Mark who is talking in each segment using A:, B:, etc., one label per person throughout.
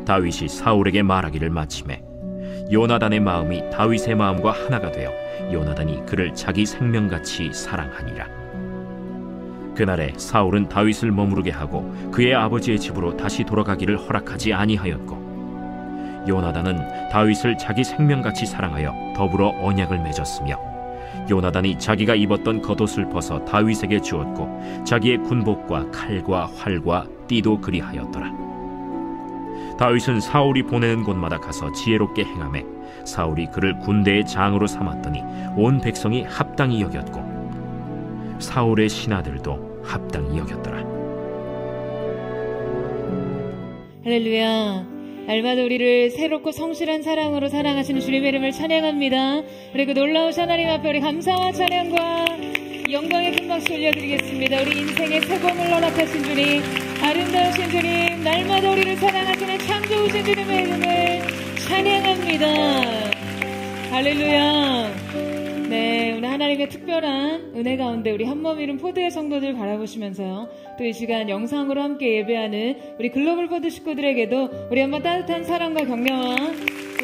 A: 다윗이 사울에게 말하기를 마치매 요나단의 마음이 다윗의 마음과 하나가 되어 요나단이 그를 자기 생명같이 사랑하니라. 그날에 사울은 다윗을 머무르게 하고 그의 아버지의 집으로 다시 돌아가기를 허락하지 아니하였고, 요나단은 다윗을 자기 생명같이 사랑하여 더불어 언약을 맺었으며, 요나단이 자기가 입었던 겉옷을 벗어 다윗에게 주었고 자기의 군복과 칼과 활과 띠도 그리하였더라. 다윗은 사울이 보내는 곳마다 가서 지혜롭게 행하매 사울이 그를 군대의 장으로 삼았더니 온 백성이 합당히 여겼고 사울의 신하들도 합당히 여겼더라.
B: 할렐루야. 날마다 우리를 새롭고 성실한 사랑으로 사랑하시는 주님의 이름을 찬양합니다. 그리고 놀라우신 하나님 앞에 우리 감사와 찬양과 영광의 큰 박수 올려드리겠습니다. 우리 인생의 새봄을 허락하신 주님, 아름다우신 주님, 날마다 우리를 사랑하시는 창조주신 주님의 이름을 찬양합니다. 할렐루야. 네, 오늘 하나님의 특별한 은혜 가운데 우리 한몸 이룬 포드의 성도들 바라보시면서요, 또 이 시간 영상으로 함께 예배하는 우리 글로벌 포드 식구들에게도 우리 한번 따뜻한 사랑과 격려와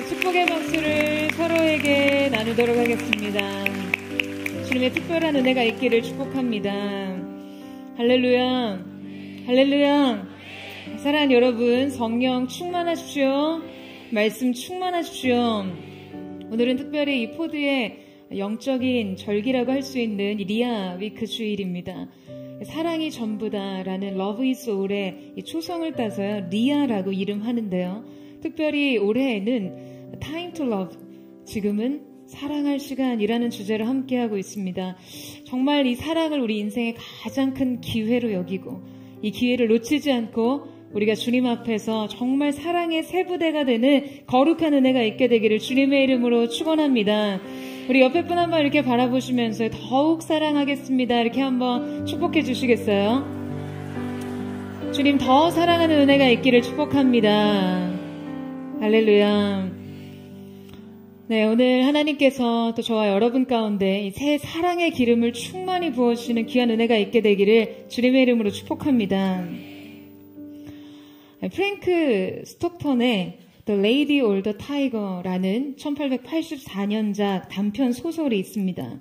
B: 축복의 박수를 서로에게 나누도록 하겠습니다. 주님의 특별한 은혜가 있기를 축복합니다. 할렐루야. 할렐루야. 사랑하는 여러분, 성령 충만하십시오. 말씀 충만하십시오. 오늘은 특별히 이 포드의 영적인 절기라고 할 수 있는 리아 위크 주일입니다. 사랑이 전부다라는 Love is All의 초성을 따서요, 리아라고 이름하는데요. 특별히 올해에는 Time to Love, 지금은 사랑할 시간이라는 주제로 함께하고 있습니다. 정말 이 사랑을 우리 인생의 가장 큰 기회로 여기고 이 기회를 놓치지 않고 우리가 주님 앞에서 정말 사랑의 세부대가 되는 거룩한 은혜가 있게 되기를 주님의 이름으로 축원합니다. 우리 옆에 분 한번 이렇게 바라보시면서 더욱 사랑하겠습니다, 이렇게 한번 축복해 주시겠어요? 주님 더 사랑하는 은혜가 있기를 축복합니다. 할렐루야. 네, 오늘 하나님께서 또 저와 여러분 가운데 이 새 사랑의 기름을 충만히 부어주시는 귀한 은혜가 있게 되기를 주님의 이름으로 축복합니다. 프랭크 스톡턴의 The Lady or the Tiger라는 1884년작 단편 소설이 있습니다.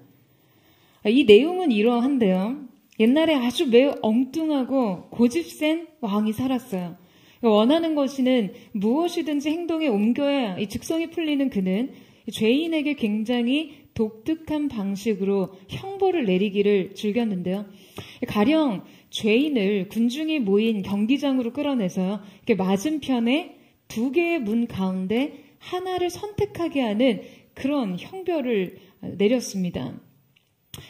B: 이 내용은 이러한데요. 옛날에 아주 매우 엉뚱하고 고집센 왕이 살았어요. 원하는 것이는 무엇이든지 행동에 옮겨야 이 직성이 풀리는 그는 죄인에게 굉장히 독특한 방식으로 형벌을 내리기를 즐겼는데요. 가령 죄인을 군중이 모인 경기장으로 끌어내서요, 이렇게 맞은편에 두 개의 문 가운데 하나를 선택하게 하는 그런 형벌을 내렸습니다.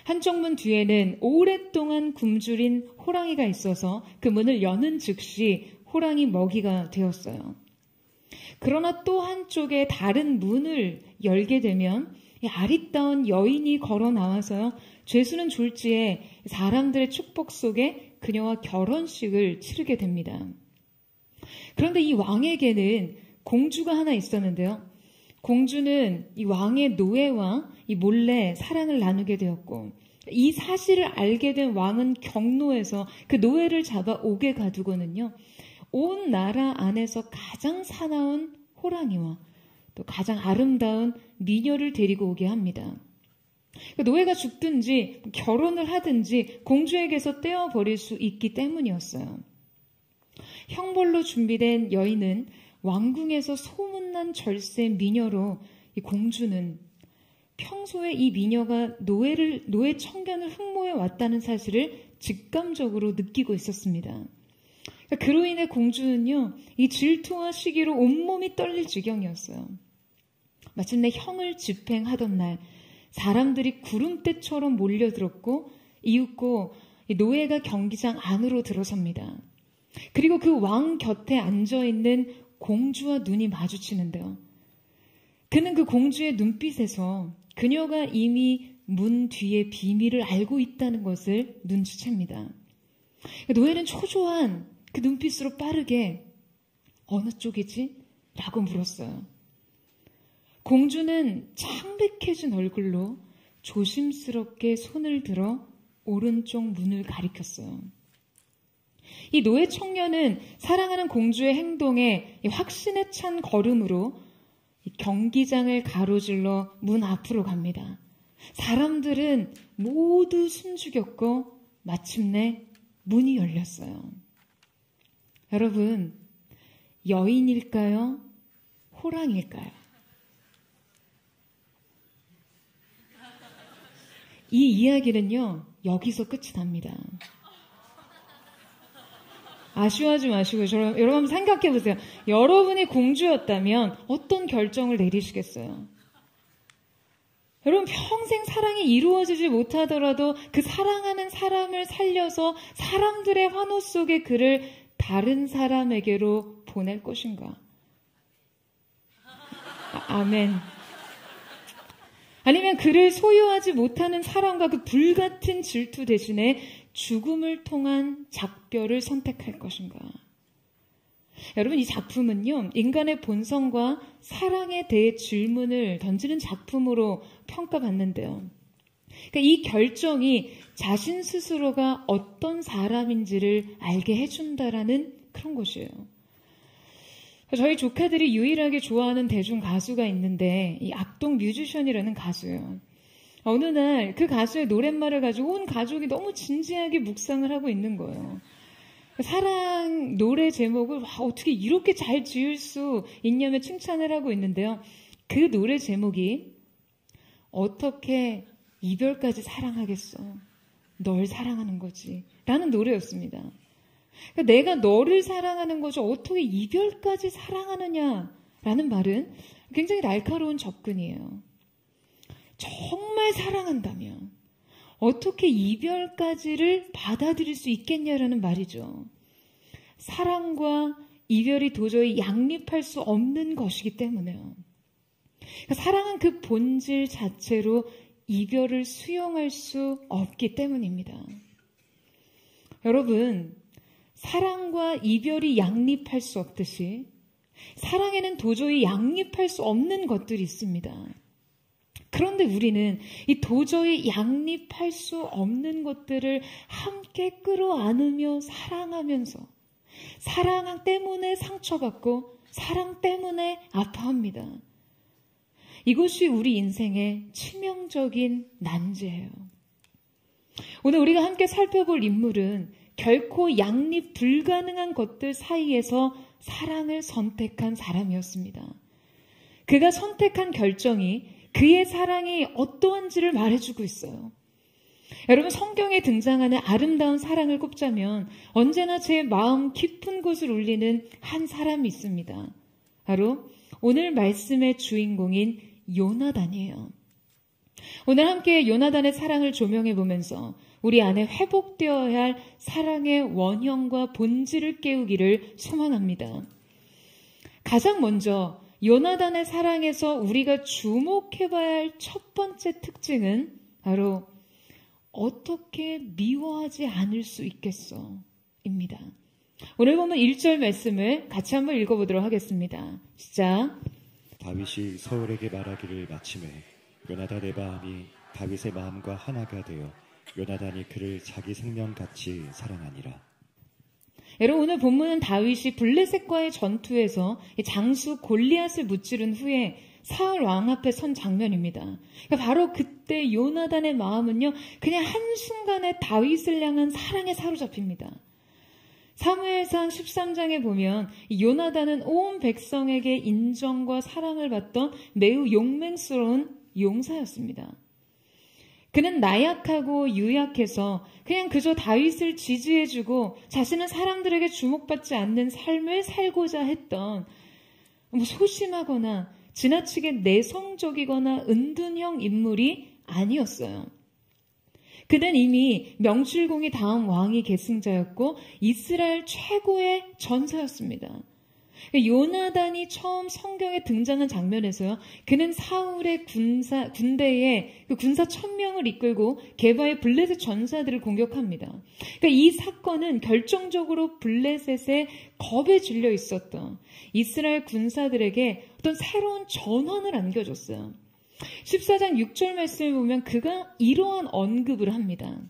B: 한쪽 문 뒤에는 오랫동안 굶주린 호랑이가 있어서 그 문을 여는 즉시 호랑이 먹이가 되었어요. 그러나 또 한쪽에 다른 문을 열게 되면 아리따운 여인이 걸어 나와서요, 죄수는 졸지에 사람들의 축복 속에 그녀와 결혼식을 치르게 됩니다. 그런데 이 왕에게는 공주가 하나 있었는데요. 공주는 이 왕의 노예와 이 몰래 사랑을 나누게 되었고, 이 사실을 알게 된 왕은 경노해서 그 노예를 잡아 옥에 가두고는요, 온 나라 안에서 가장 사나운 호랑이와 또 가장 아름다운 미녀를 데리고 오게 합니다. 노예가 죽든지 결혼을 하든지 공주에게서 떼어버릴 수 있기 때문이었어요. 형벌로 준비된 여인은 왕궁에서 소문난 절세 미녀로, 이 공주는 평소에 이 미녀가 노예 청년을 흠모해 왔다는 사실을 직감적으로 느끼고 있었습니다. 그로 인해 공주는요, 이 질투와 시기로 온몸이 떨릴 지경이었어요. 마침내 형을 집행하던 날, 사람들이 구름대처럼 몰려들었고 이윽고 노예가 경기장 안으로 들어섭니다. 그리고 그 왕 곁에 앉아있는 공주와 눈이 마주치는데요. 그는 그 공주의 눈빛에서 그녀가 이미 문 뒤의 비밀을 알고 있다는 것을 눈치챕니다. 노예는 초조한 그 눈빛으로 빠르게 어느 쪽이지? 라고 물었어요. 공주는 창백해진 얼굴로 조심스럽게 손을 들어 오른쪽 문을 가리켰어요. 이 노예 청년은 사랑하는 공주의 행동에 확신에 찬 걸음으로 경기장을 가로질러 문 앞으로 갑니다. 사람들은 모두 숨죽였고 마침내 문이 열렸어요. 여러분, 여인일까요? 호랑일까요? 이 이야기는요, 여기서 끝이 납니다. 아쉬워하지 마시고 여러분 한번 생각해 보세요. 여러분이 공주였다면 어떤 결정을 내리시겠어요? 여러분 평생 사랑이 이루어지지 못하더라도 그 사랑하는 사람을 살려서 사람들의 환호 속에 그를 다른 사람에게로 보낼 것인가? 아멘. 아니면 그를 소유하지 못하는 사랑과 그 불같은 질투 대신에 죽음을 통한 작별을 선택할 것인가? 여러분, 이 작품은요, 인간의 본성과 사랑에 대해 질문을 던지는 작품으로 평가받는데요. 그러니까 이 결정이 자신 스스로가 어떤 사람인지를 알게 해준다라는 그런 것이에요. 저희 조카들이 유일하게 좋아하는 대중 가수가 있는데 이 악동 뮤지션이라는 가수예요. 어느 날 그 가수의 노랫말을 가지고 온 가족이 너무 진지하게 묵상을 하고 있는 거예요. 사랑 노래 제목을 어떻게 이렇게 잘 지을 수 있냐며 칭찬을 하고 있는데요. 그 노래 제목이 어떻게 이별까지 사랑하겠어. 널 사랑하는 거지. 라는 노래였습니다. 그러니까 내가 너를 사랑하는 거죠. 어떻게 이별까지 사랑하느냐라는 말은 굉장히 날카로운 접근이에요. 정말 사랑한다면 어떻게 이별까지를 받아들일 수 있겠냐라는 말이죠. 사랑과 이별이 도저히 양립할 수 없는 것이기 때문에요. 그러니까 사랑은 그 본질 자체로 이별을 수용할 수 없기 때문입니다. 여러분, 사랑과 이별이 양립할 수 없듯이 사랑에는 도저히 양립할 수 없는 것들이 있습니다. 그런데 우리는 이 도저히 양립할 수 없는 것들을 함께 끌어안으며 사랑하면서 사랑 때문에 상처받고 사랑 때문에 아파합니다. 이것이 우리 인생의 치명적인 난제예요. 오늘 우리가 함께 살펴볼 인물은 결코 양립 불가능한 것들 사이에서 사랑을 선택한 사람이었습니다. 그가 선택한 결정이 그의 사랑이 어떠한지를 말해주고 있어요. 여러분, 성경에 등장하는 아름다운 사랑을 꼽자면 언제나 제 마음 깊은 곳을 울리는 한 사람이 있습니다. 바로 오늘 말씀의 주인공인 요나단이에요. 오늘 함께 요나단의 사랑을 조명해 보면서 우리 안에 회복되어야 할 사랑의 원형과 본질을 깨우기를 소망합니다. 가장 먼저 요나단의 사랑에서 우리가 주목해봐야 할 첫 번째 특징은 바로 어떻게 미워하지 않을 수 있겠어 입니다. 오늘 보면 1절 말씀을 같이 한번 읽어보도록 하겠습니다. 시작.
C: 다윗이 사울에게 말하기를 마침에 요나단의 마음이 다윗의 마음과 하나가 되어 요나단이 그를 자기 생명같이 사랑하니라.
B: 여러분, 오늘 본문은 다윗이 블레셋과의 전투에서 장수 골리앗을 무찌른 후에 사울 왕 앞에 선 장면입니다. 그러니까 바로 그때 요나단의 마음은요, 그냥 한순간에 다윗을 향한 사랑에 사로잡힙니다. 사무엘상 13장에 보면 요나단은 온 백성에게 인정과 사랑을 받던 매우 용맹스러운 용사였습니다. 그는 나약하고 유약해서 그냥 그저 다윗을 지지해주고 자신은 사람들에게 주목받지 않는 삶을 살고자 했던 소심하거나 지나치게 내성적이거나 은둔형 인물이 아니었어요. 그는 이미 명실공히 다음 왕이 계승자였고 이스라엘 최고의 전사였습니다. 요나단이 처음 성경에 등장한 장면에서요, 그는 사울의 군대에 군사 1000명을 이끌고 게바의 블레셋 전사들을 공격합니다. 그러니까 이 사건은 결정적으로 블레셋의 겁에 질려 있었던 이스라엘 군사들에게 어떤 새로운 전환을 안겨줬어요. 14장 6절 말씀을 보면 그가 이러한 언급을 합니다.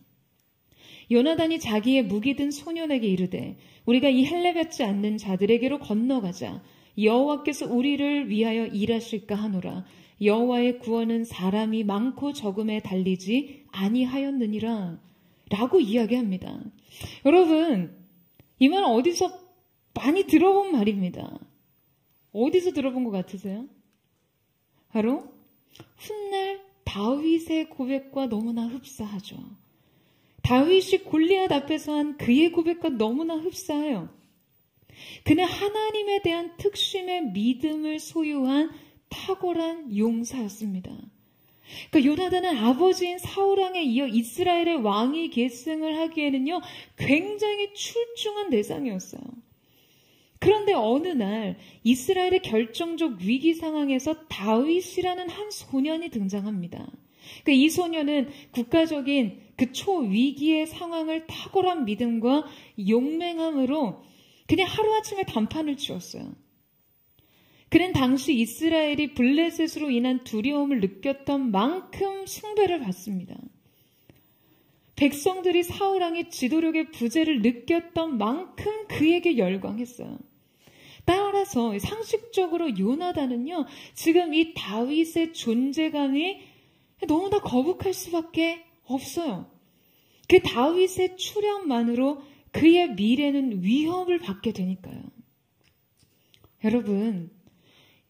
B: 요나단이 자기의 무기 든 소년에게 이르되 우리가 이 헬레 받지 않는 자들에게로 건너가자. 여호와께서 우리를 위하여 일하실까 하노라. 여호와의 구원은 사람이 많고 적음에 달리지 아니하였느니라 라고 이야기합니다. 여러분, 이 말 어디서 많이 들어본 말입니다. 어디서 들어본 것 같으세요? 바로 훗날 다윗의 고백과 너무나 흡사하죠. 다윗이 골리앗 앞에서 한 그의 고백과 너무나 흡사해요. 그는 하나님에 대한 특심의 믿음을 소유한 탁월한 용사였습니다. 그러니까 요나단은 아버지인 사울왕에 이어 이스라엘의 왕위 계승을 하기에는요, 굉장히 출중한 대상이었어요. 그런데 어느 날 이스라엘의 결정적 위기 상황에서 다윗이라는 한 소년이 등장합니다. 그러니까 이 소년은 국가적인 그 초위기의 상황을 탁월한 믿음과 용맹함으로 그냥 하루아침에 단판을 치웠어요. 그는 당시 이스라엘이 블레셋으로 인한 두려움을 느꼈던 만큼 숭배를 받습니다. 백성들이 사울왕의 지도력의 부재를 느꼈던 만큼 그에게 열광했어요. 따라서 상식적으로 요나단은요, 지금 이 다윗의 존재감이 너무나 거북할 수밖에 없어요. 그 다윗의 출현만으로 그의 미래는 위협을 받게 되니까요. 여러분,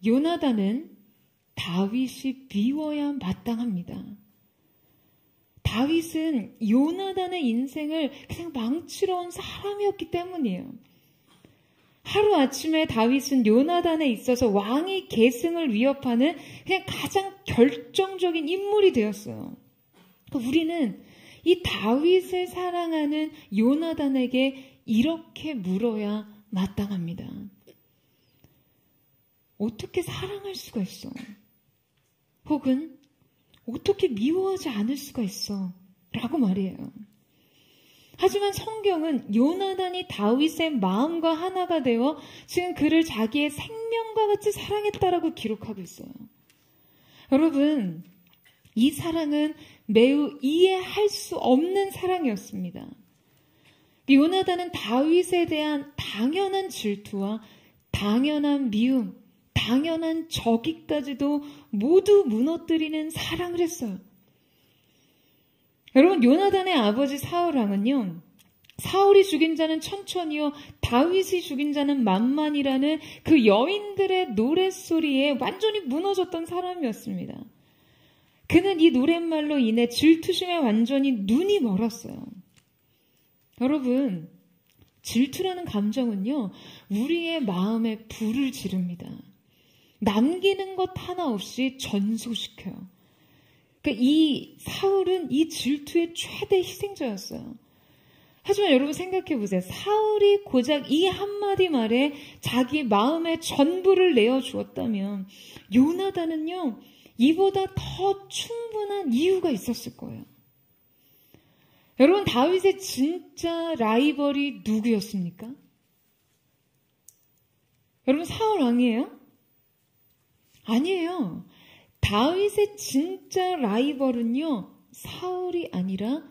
B: 요나단은 다윗이 미워야 마땅합니다. 다윗은 요나단의 인생을 그냥 망치러 온 사람이었기 때문이에요. 하루아침에 다윗은 요나단에 있어서 왕위 계승을 위협하는 그냥 가장 결정적인 인물이 되었어요. 우리는 이 다윗을 사랑하는 요나단에게 이렇게 물어야 마땅합니다. 어떻게 사랑할 수가 있어? 혹은 어떻게 미워하지 않을 수가 있어? 라고 말이에요. 하지만 성경은 요나단이 다윗의 마음과 하나가 되어 지금 그를 자기의 생명과 같이 사랑했다라고 기록하고 있어요. 여러분, 이 사랑은 매우 이해할 수 없는 사랑이었습니다. 요나단은 다윗에 대한 당연한 질투와 당연한 미움, 당연한 저기까지도 모두 무너뜨리는 사랑을 했어요. 여러분, 요나단의 아버지 사울왕은요, 사울이 죽인 자는 천천히요, 다윗이 죽인 자는 만만이라는 그 여인들의 노랫소리에 완전히 무너졌던 사람이었습니다. 그는 이 노랫말로 인해 질투심에 완전히 눈이 멀었어요. 여러분, 질투라는 감정은요, 우리의 마음에 불을 지릅니다. 남기는 것 하나 없이 전소시켜요. 그러니까 이 사울은 이 질투의 최대 희생자였어요. 하지만 여러분 생각해 보세요. 사울이 고작 이 한마디 말에 자기 마음의 전부를 내어주었다면 요나단은요, 이보다 더 충분한 이유가 있었을 거예요. 여러분, 다윗의 진짜 라이벌이 누구였습니까? 여러분, 사울 왕이에요? 아니에요. 다윗의 진짜 라이벌은요, 사울이 아니라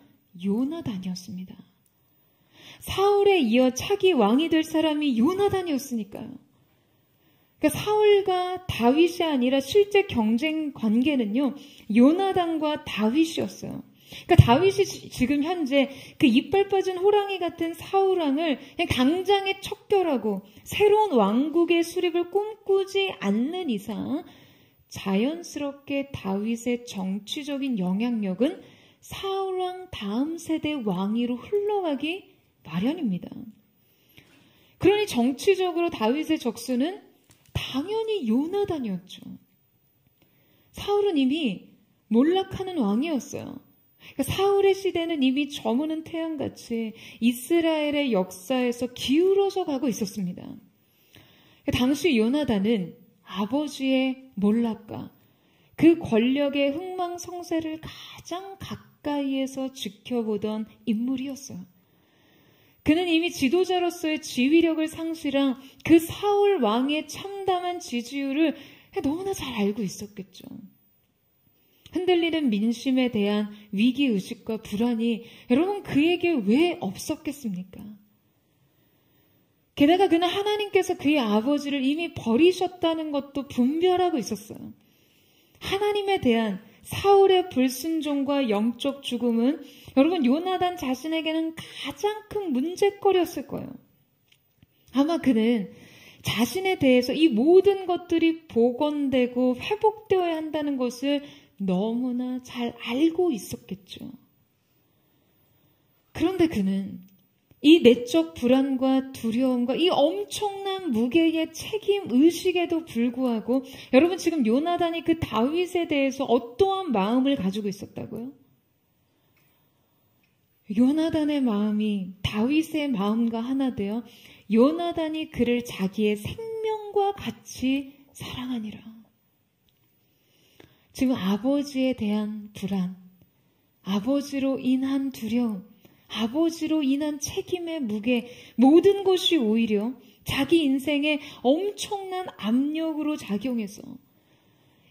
B: 요나단이었습니다. 사울에 이어 차기 왕이 될 사람이 요나단이었으니까요. 그러니까 사울과 다윗이 아니라 실제 경쟁 관계는요, 요나단과 다윗이었어요. 그러니까 다윗이 지금 현재 그 이빨 빠진 호랑이 같은 사울왕을 그냥 당장에 척결하고 새로운 왕국의 수립을 꿈꾸지 않는 이상 자연스럽게 다윗의 정치적인 영향력은 사울왕 다음 세대 왕위로 흘러가기 마련입니다. 그러니 정치적으로 다윗의 적수는 당연히 요나단이었죠. 사울은 이미 몰락하는 왕이었어요. 그러니까 사울의 시대는 이미 저무는 태양같이 이스라엘의 역사에서 기울어져 가고 있었습니다. 당시 요나단은 아버지의 몰락과 그 권력의 흥망성쇠를 가장 가까이에서 지켜보던 인물이었어요. 그는 이미 지도자로서의 지휘력을 상실한 그 사울 왕의 참담한 지지율을 너무나 잘 알고 있었겠죠. 흔들리는 민심에 대한 위기의식과 불안이 여러분 그에게 왜 없었겠습니까? 게다가 그는 하나님께서 그의 아버지를 이미 버리셨다는 것도 분별하고 있었어요. 하나님에 대한 사울의 불순종과 영적 죽음은 여러분 요나단 자신에게는 가장 큰 문제거리였을 거예요. 아마 그는 자신에 대해서 이 모든 것들이 복원되고 회복되어야 한다는 것을 너무나 잘 알고 있었겠죠. 그런데 그는 이 내적 불안과 두려움과 이 엄청난 무게의 책임 의식에도 불구하고 여러분 지금 요나단이 그 다윗에 대해서 어떠한 마음을 가지고 있었다고요? 요나단의 마음이 다윗의 마음과 하나 되어 요나단이 그를 자기의 생명과 같이 사랑하니라. 지금 아버지에 대한 불안, 아버지로 인한 두려움, 아버지로 인한 책임의 무게, 모든 것이 오히려 자기 인생에 엄청난 압력으로 작용해서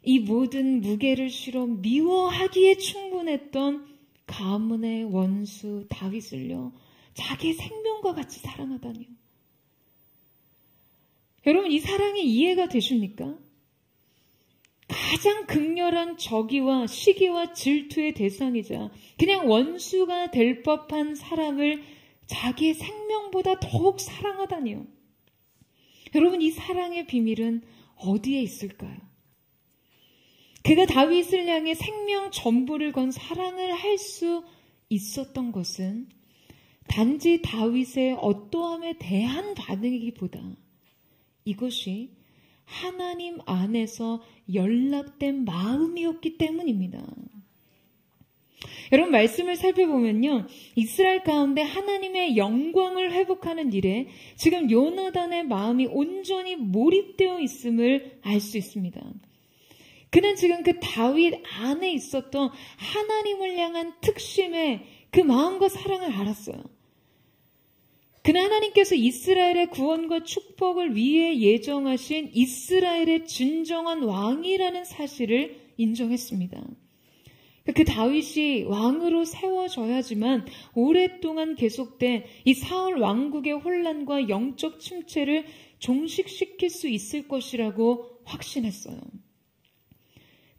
B: 이 모든 무게를 실어 미워하기에 충분했던 가문의 원수 다윗을요, 자기 생명과 같이 사랑하다니요. 여러분 이 사랑이 이해가 되십니까? 가장 극렬한 적의와 시기와 질투의 대상이자 그냥 원수가 될 법한 사람을 자기의 생명보다 더욱 사랑하다니요. 여러분 이 사랑의 비밀은 어디에 있을까요? 그가 다윗을 향해 생명 전부를 건 사랑을 할 수 있었던 것은 단지 다윗의 어떠함에 대한 반응이기보다 이것이 하나님 안에서 연락된 마음이었기 때문입니다. 여러분 말씀을 살펴보면요, 이스라엘 가운데 하나님의 영광을 회복하는 일에 지금 요나단의 마음이 온전히 몰입되어 있음을 알 수 있습니다. 그는 지금 그 다윗 안에 있었던 하나님을 향한 특심의 그 마음과 사랑을 알았어요. 그는 하나님께서 이스라엘의 구원과 축복을 위해 예정하신 이스라엘의 진정한 왕이라는 사실을 인정했습니다. 그 다윗이 왕으로 세워져야지만 오랫동안 계속된 이 사울 왕국의 혼란과 영적 침체를 종식시킬 수 있을 것이라고 확신했어요.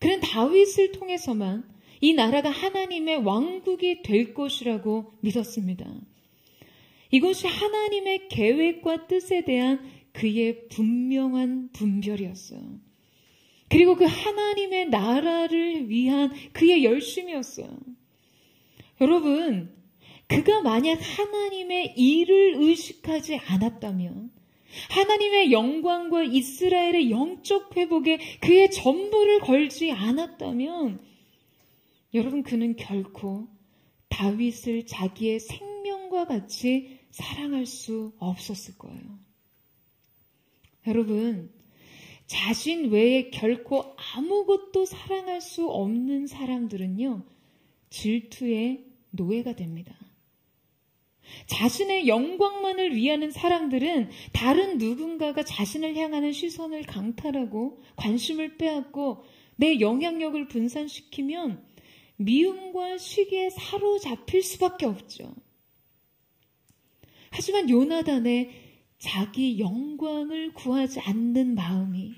B: 그는 다윗을 통해서만 이 나라가 하나님의 왕국이 될 것이라고 믿었습니다. 이것이 하나님의 계획과 뜻에 대한 그의 분명한 분별이었어요. 그리고 그 하나님의 나라를 위한 그의 열심이었어요. 여러분, 그가 만약 하나님의 일을 의식하지 않았다면, 하나님의 영광과 이스라엘의 영적 회복에 그의 전부를 걸지 않았다면, 여러분 그는 결코 다윗을 자기의 생명과 같이 사랑할 수 없었을 거예요. 여러분, 자신 외에 결코 아무것도 사랑할 수 없는 사람들은요, 질투의 노예가 됩니다. 자신의 영광만을 위하는 사람들은 다른 누군가가 자신을 향하는 시선을 강탈하고 관심을 빼앗고 내 영향력을 분산시키면 미움과 시기에 사로잡힐 수밖에 없죠. 하지만 요나단의 자기 영광을 구하지 않는 마음이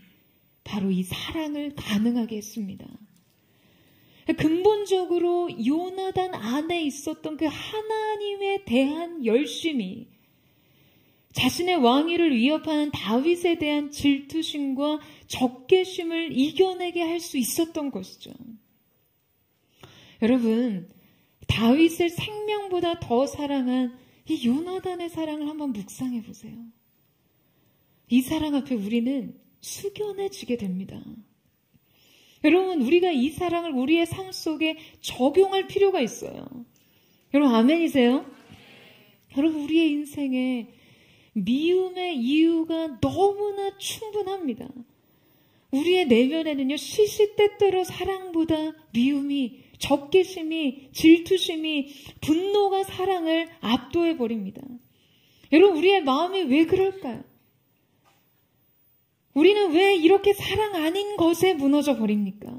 B: 바로 이 사랑을 가능하게 했습니다. 근본적으로 요나단 안에 있었던 그 하나님에 대한 열심이 자신의 왕위를 위협하는 다윗에 대한 질투심과 적개심을 이겨내게 할 수 있었던 것이죠. 여러분, 다윗을 생명보다 더 사랑한 이 요나단의 사랑을 한번 묵상해 보세요. 이 사랑 앞에 우리는 숙연해지게 됩니다. 여러분, 우리가 이 사랑을 우리의 삶 속에 적용할 필요가 있어요. 여러분, 아멘이세요? 여러분, 우리의 인생에 미움의 이유가 너무나 충분합니다. 우리의 내면에는요, 시시때때로 사랑보다 미움이, 적개심이, 질투심이, 분노가 사랑을 압도해버립니다. 여러분, 우리의 마음이 왜 그럴까요? 우리는 왜 이렇게 사랑 아닌 것에 무너져 버립니까?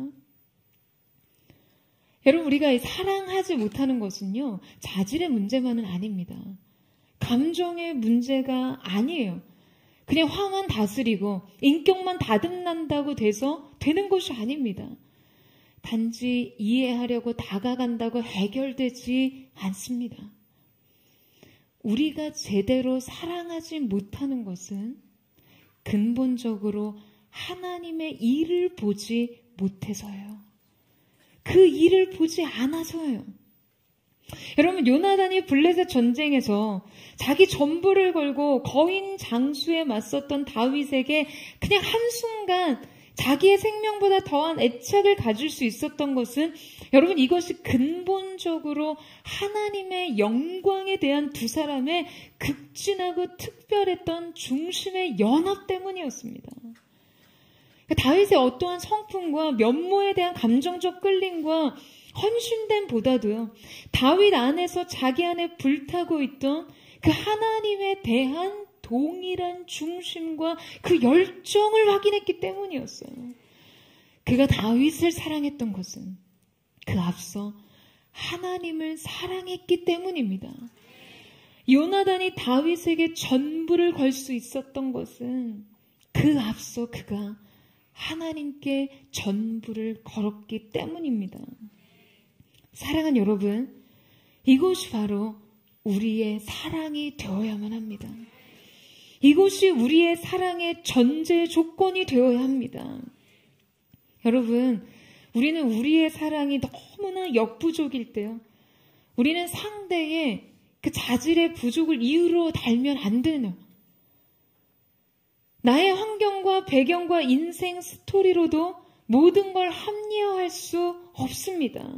B: 여러분, 우리가 사랑하지 못하는 것은요, 자질의 문제만은 아닙니다. 감정의 문제가 아니에요. 그냥 화만 다스리고 인격만 다듬는다고 돼서 되는 것이 아닙니다. 단지 이해하려고 다가간다고 해결되지 않습니다. 우리가 제대로 사랑하지 못하는 것은 근본적으로 하나님의 일을 보지 못해서예요. 그 일을 보지 않아서예요. 여러분, 요나단이 블레셋 전쟁에서 자기 전부를 걸고 거인 장수에 맞섰던 다윗에게 그냥 한순간 자기의 생명보다 더한 애착을 가질 수 있었던 것은, 여러분, 이것이 근본적으로 하나님의 영광에 대한 두 사람의 극진하고 특별했던 중심의 연합 때문이었습니다. 다윗의 어떠한 성품과 면모에 대한 감정적 끌림과 헌신됨보다도요, 다윗 안에서 자기 안에 불타고 있던 그 하나님에 대한 동일한 중심과 그 열정을 확인했기 때문이었어요. 그가 다윗을 사랑했던 것은 그 앞서 하나님을 사랑했기 때문입니다. 요나단이 다윗에게 전부를 걸 수 있었던 것은 그 앞서 그가 하나님께 전부를 걸었기 때문입니다. 사랑하는 여러분, 이것이 바로 우리의 사랑이 되어야만 합니다. 이것이 우리의 사랑의 전제 조건이 되어야 합니다. 여러분, 우리는 우리의 사랑이 너무나 역부족일 때요, 우리는 상대의 그 자질의 부족을 이유로 달면 안 되는, 나의 환경과 배경과 인생 스토리로도 모든 걸 합리화할 수 없습니다.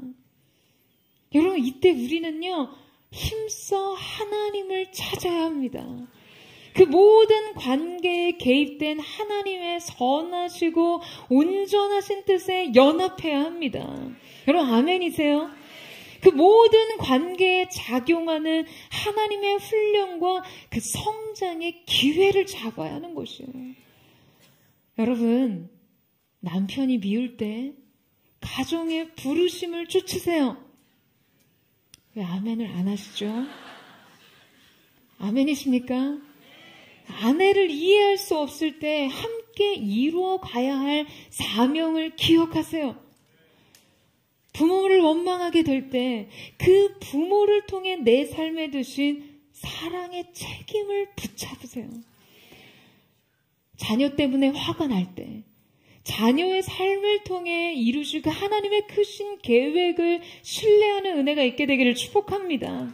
B: 여러분, 이때 우리는요, 힘써 하나님을 찾아야 합니다. 그 모든 관계에 개입된 하나님의 선하시고 온전하신 뜻에 연합해야 합니다. 여러분, 아멘이세요? 그 모든 관계에 작용하는 하나님의 훈련과 그 성장의 기회를 잡아야 하는 것이에요. 여러분, 남편이 미울 때 가정의 부르심을 쫓으세요. 왜 아멘을 안 하시죠? 아멘이십니까? 아내를 이해할 수 없을 때 함께 이루어 가야 할 사명을 기억하세요. 부모를 원망하게 될 때 그 부모를 통해 내 삶에 두신 사랑의 책임을 붙잡으세요. 자녀 때문에 화가 날 때 자녀의 삶을 통해 이루실 그 하나님의 크신 계획을 신뢰하는 은혜가 있게 되기를 축복합니다.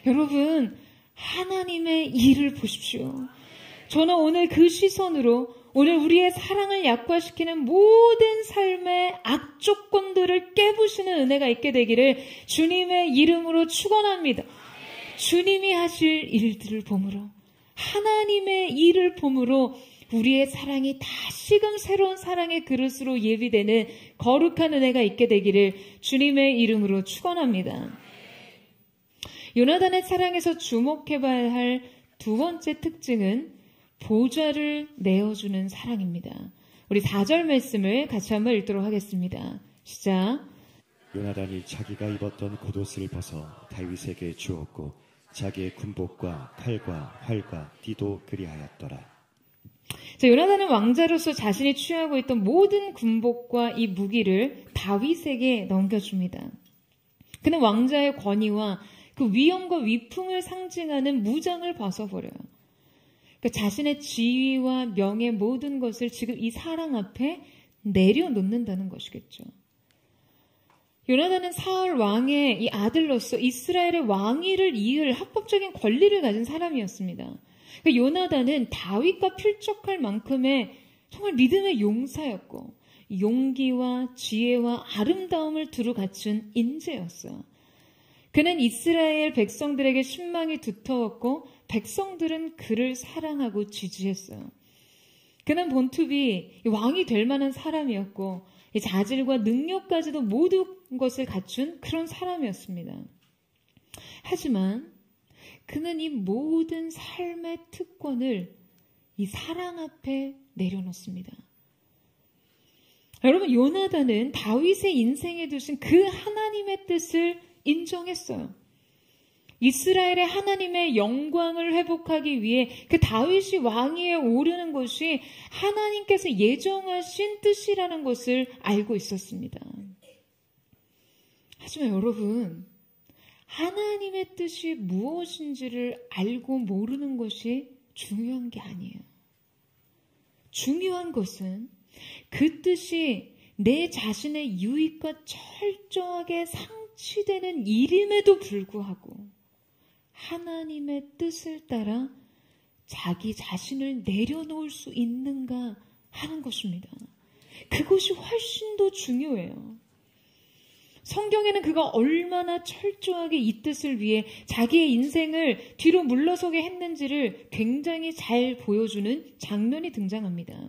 B: 여러분, 하나님의 일을 보십시오. 저는 오늘 그 시선으로 오늘 우리의 사랑을 약화시키는 모든 삶의 악조건들을 깨부시는 은혜가 있게 되기를 주님의 이름으로 축원합니다. 주님이 하실 일들을 보므로, 하나님의 일을 보므로 우리의 사랑이 다시금 새로운 사랑의 그릇으로 예비되는 거룩한 은혜가 있게 되기를 주님의 이름으로 축원합니다. 요나단의 사랑에서 주목해봐야 할 두 번째 특징은 보좌를 내어주는 사랑입니다. 우리 4절 말씀을 같이 한번 읽도록 하겠습니다. 시작.
C: 요나단이 자기가 입었던 겉옷을 벗어 다윗에게 주었고 자기의 군복과 칼과 활과 띠도 그리하였더라.
B: 자, 요나단은 왕자로서 자신이 취하고 있던 모든 군복과 이 무기를 다윗에게 넘겨줍니다. 그는 왕자의 권위와 그 위엄과 위풍을 상징하는 무장을 벗어버려요. 그러니까 자신의 지위와 명예 모든 것을 지금 이 사랑 앞에 내려놓는다는 것이겠죠. 요나단은 사울 왕의 이 아들로서 이스라엘의 왕위를 이을 합법적인 권리를 가진 사람이었습니다. 그러니까 요나단은 다윗과 필적할 만큼의 정말 믿음의 용사였고 용기와 지혜와 아름다움을 두루 갖춘 인재였어요. 그는 이스라엘 백성들에게 신망이 두터웠고 백성들은 그를 사랑하고 지지했어요. 그는 본투비 왕이 될 만한 사람이었고 자질과 능력까지도 모든 것을 갖춘 그런 사람이었습니다. 하지만 그는 이 모든 삶의 특권을 이 사랑 앞에 내려놓습니다. 여러분, 요나단은 다윗의 인생에 두신 그 하나님의 뜻을 인정했어요. 이스라엘의 하나님의 영광을 회복하기 위해 그 다윗이 왕위에 오르는 것이 하나님께서 예정하신 뜻이라는 것을 알고 있었습니다. 하지만 여러분, 하나님의 뜻이 무엇인지를 알고 모르는 것이 중요한 게 아니에요. 중요한 것은 그 뜻이 내 자신의 유익과 철저하게 상치되는 일임에도 불구하고 하나님의 뜻을 따라 자기 자신을 내려놓을 수 있는가 하는 것입니다. 그것이 훨씬 더 중요해요. 성경에는 그가 얼마나 철저하게 이 뜻을 위해 자기의 인생을 뒤로 물러서게 했는지를 굉장히 잘 보여주는 장면이 등장합니다.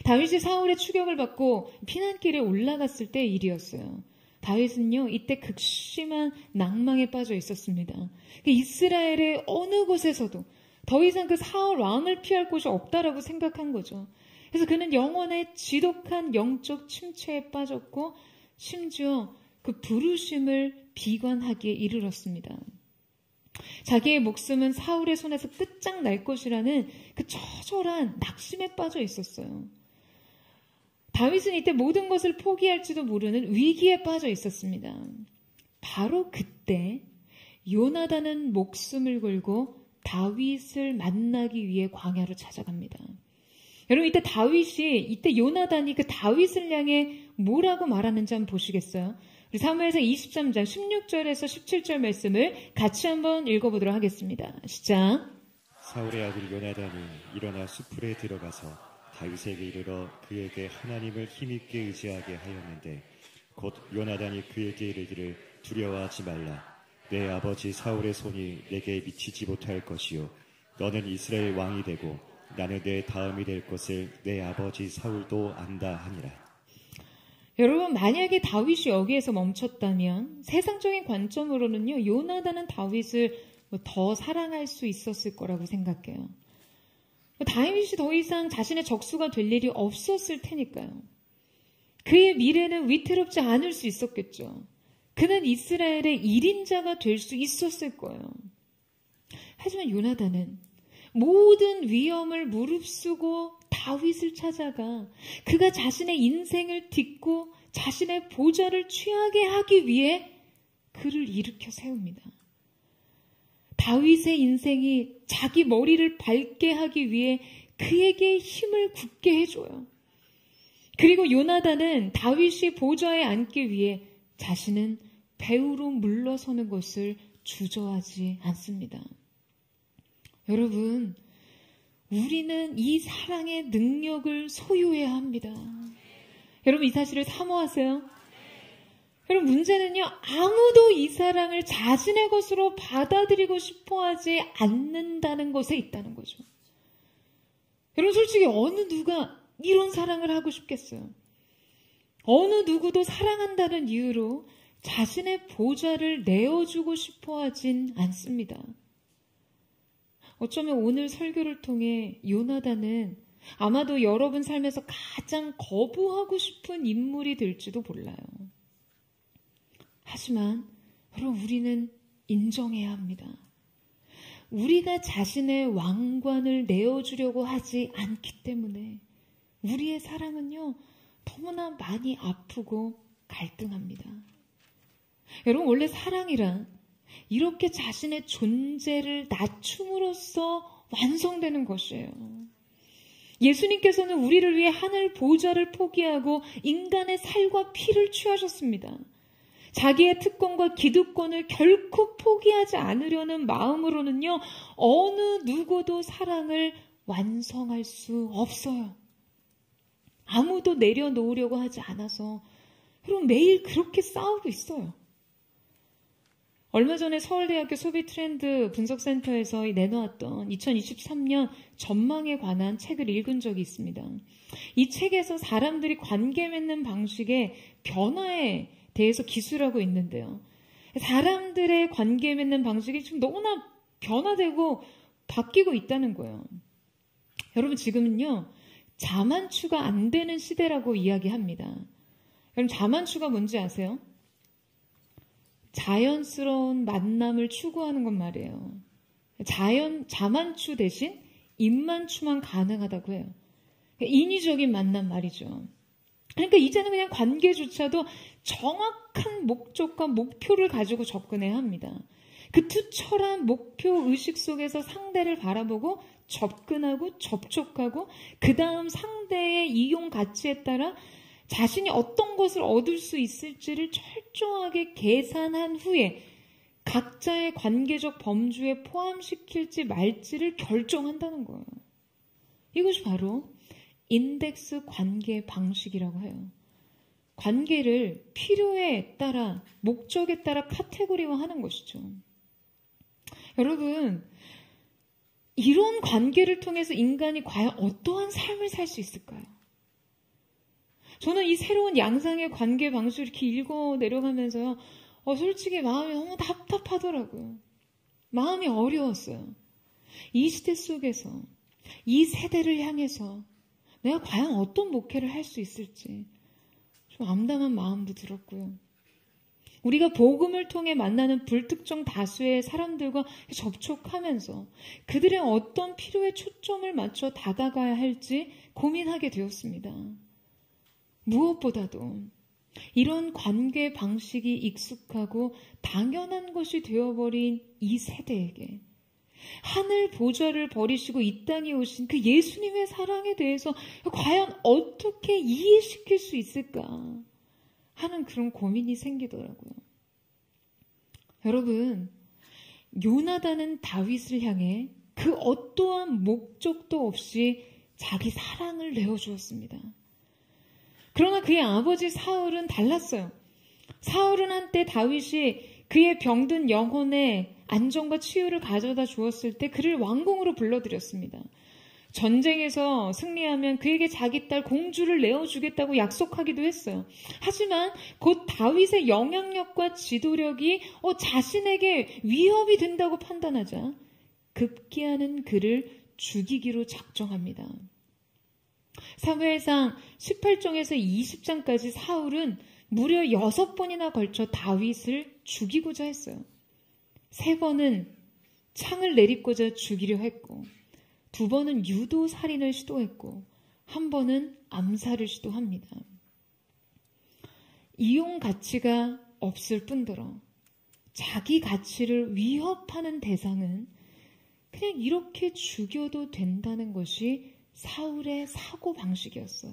B: 다윗이 사울의 추격을 받고 피난길에 올라갔을 때의 일이었어요. 다윗은요, 이때 극심한 낭망에 빠져 있었습니다. 이스라엘의 어느 곳에서도 더 이상 그 사울 왕을 피할 곳이 없다라고 생각한 거죠. 그래서 그는 영혼의 지독한 영적 침체에 빠졌고 심지어 그 부르심을 비관하기에 이르렀습니다. 자기의 목숨은 사울의 손에서 끝장날 것이라는 그 처절한 낙심에 빠져 있었어요. 다윗은 이때 모든 것을 포기할지도 모르는 위기에 빠져 있었습니다. 바로 그때 요나단은 목숨을 걸고 다윗을 만나기 위해 광야로 찾아갑니다. 여러분, 이때 요나단이 그 다윗을 향해 뭐라고 말하는지 한번 보시겠어요? 우리 사무엘상 23장 16절에서 17절 말씀을 같이 한번 읽어보도록 하겠습니다. 시작.
C: 사울의 아들 요나단이 일어나 수풀에 들어가서 다윗에게 이르러 그에게 하나님을 힘있게 의지하게 하였는데 곧 요나단이 그에게 이르기를 두려워하지 말라. 내 아버지 사울의 손이 내게 미치지 못할 것이요 너는 이스라엘 왕이 되고 나는 내 다음이 될 것을 내 아버지 사울도 안다 하니라.
B: 여러분, 만약에 다윗이 여기에서 멈췄다면 세상적인 관점으로는요, 요나단은 다윗을 더 사랑할 수 있었을 거라고 생각해요. 다윗이 더 이상 자신의 적수가 될 일이 없었을 테니까요. 그의 미래는 위태롭지 않을 수 있었겠죠. 그는 이스라엘의 1인자가 될 수 있었을 거예요. 하지만 요나단은 모든 위험을 무릅쓰고 다윗을 찾아가 그가 자신의 인생을 딛고 자신의 보좌를 취하게 하기 위해 그를 일으켜 세웁니다. 다윗의 인생이 자기 머리를 밝게 하기 위해 그에게 힘을 굳게 해줘요. 그리고 요나단은 다윗이 보좌에 앉기 위해 자신은 배후로 물러서는 것을 주저하지 않습니다. 여러분, 우리는 이 사랑의 능력을 소유해야 합니다. 여러분, 이 사실을 사모하세요? 여러분, 문제는요, 아무도 이 사랑을 자신의 것으로 받아들이고 싶어 하지 않는다는 것에 있다는 거죠. 여러분, 솔직히 어느 누가 이런 사랑을 하고 싶겠어요? 어느 누구도 사랑한다는 이유로 자신의 보좌를 내어주고 싶어 하진 않습니다. 어쩌면 오늘 설교를 통해 요나단은 아마도 여러분 삶에서 가장 거부하고 싶은 인물이 될지도 몰라요. 하지만 여러분, 우리는 인정해야 합니다. 우리가 자신의 왕관을 내어주려고 하지 않기 때문에 우리의 사랑은요, 너무나 많이 아프고 갈등합니다. 여러분, 원래 사랑이란 이렇게 자신의 존재를 낮춤으로써 완성되는 것이에요. 예수님께서는 우리를 위해 하늘 보좌를 포기하고 인간의 살과 피를 취하셨습니다. 자기의 특권과 기득권을 결코 포기하지 않으려는 마음으로는요, 어느 누구도 사랑을 완성할 수 없어요. 아무도 내려놓으려고 하지 않아서 여러분, 매일 그렇게 싸우고 있어요. 얼마 전에 서울대학교 소비트렌드 분석센터에서 내놓았던 2023년 전망에 관한 책을 읽은 적이 있습니다. 이 책에서 사람들이 관계 맺는 방식의 변화에 대해서 기술하고 있는데요. 사람들의 관계 맺는 방식이 지금 너무나 변화되고 바뀌고 있다는 거예요. 여러분, 지금은요, 자만추가 안 되는 시대라고 이야기합니다. 그럼 자만추가 뭔지 아세요? 자연스러운 만남을 추구하는 것 말이에요. 자만추 대신 입만추만 가능하다고 해요. 인위적인 만남 말이죠. 그러니까 이제는 그냥 관계조차도 정확한 목적과 목표를 가지고 접근해야 합니다. 그 투철한 목표 의식 속에서 상대를 바라보고 접근하고 접촉하고 그 다음 상대의 이용 가치에 따라 자신이 어떤 것을 얻을 수 있을지를 철저하게 계산한 후에 각자의 관계적 범주에 포함시킬지 말지를 결정한다는 거예요. 이것이 바로 인덱스 관계 방식이라고 해요. 관계를 필요에 따라, 목적에 따라 카테고리화하는 것이죠. 여러분, 이런 관계를 통해서 인간이 과연 어떠한 삶을 살 수 있을까요? 저는 이 새로운 양상의 관계 방식을 이렇게 읽어 내려가면서요, 솔직히 마음이 너무 답답하더라고요. 마음이 어려웠어요. 이 시대 속에서, 이 세대를 향해서 내가 과연 어떤 목회를 할 수 있을지 좀 암담한 마음도 들었고요. 우리가 복음을 통해 만나는 불특정 다수의 사람들과 접촉하면서 그들의 어떤 필요에 초점을 맞춰 다가가야 할지 고민하게 되었습니다. 무엇보다도 이런 관계 방식이 익숙하고 당연한 것이 되어버린 이 세대에게 하늘 보좌를 버리시고 이 땅에 오신 그 예수님의 사랑에 대해서 과연 어떻게 이해시킬 수 있을까 하는 그런 고민이 생기더라고요. 여러분, 요나단은 다윗을 향해 그 어떠한 목적도 없이 자기 사랑을 내어주었습니다. 그러나 그의 아버지 사울은 달랐어요. 사울은 한때 다윗이 그의 병든 영혼에 안정과 치유를 가져다 주었을 때 그를 왕궁으로 불러들였습니다. 전쟁에서 승리하면 그에게 자기 딸 공주를 내어주겠다고 약속하기도 했어요. 하지만 곧 다윗의 영향력과 지도력이 자신에게 위협이 된다고 판단하자 급기야는 그를 죽이기로 작정합니다. 사무엘상 18장에서 20장까지 사울은 무려 6번이나 걸쳐 다윗을 죽이고자 했어요. 3번은 창을 내리고자 죽이려 했고 2번은 유도 살인을 시도했고 1번은 암살을 시도합니다. 이용 가치가 없을 뿐더러 자기 가치를 위협하는 대상은 그냥 이렇게 죽여도 된다는 것이 사울의 사고방식이었어요.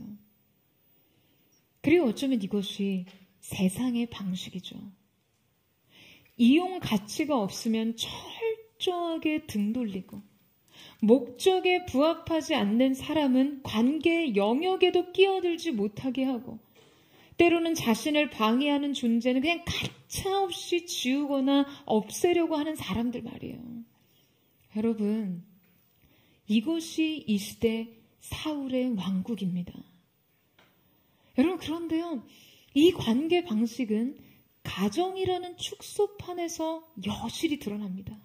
B: 그리고 어쩌면 이것이 세상의 방식이죠. 이용 가치가 없으면 철저하게 등 돌리고 목적에 부합하지 않는 사람은 관계의 영역에도 끼어들지 못하게 하고 때로는 자신을 방해하는 존재는 그냥 가차없이 지우거나 없애려고 하는 사람들 말이에요. 여러분, 이것이 이 시대 사울의 왕국입니다. 여러분, 그런데요, 이 관계 방식은 가정이라는 축소판에서 여실히 드러납니다.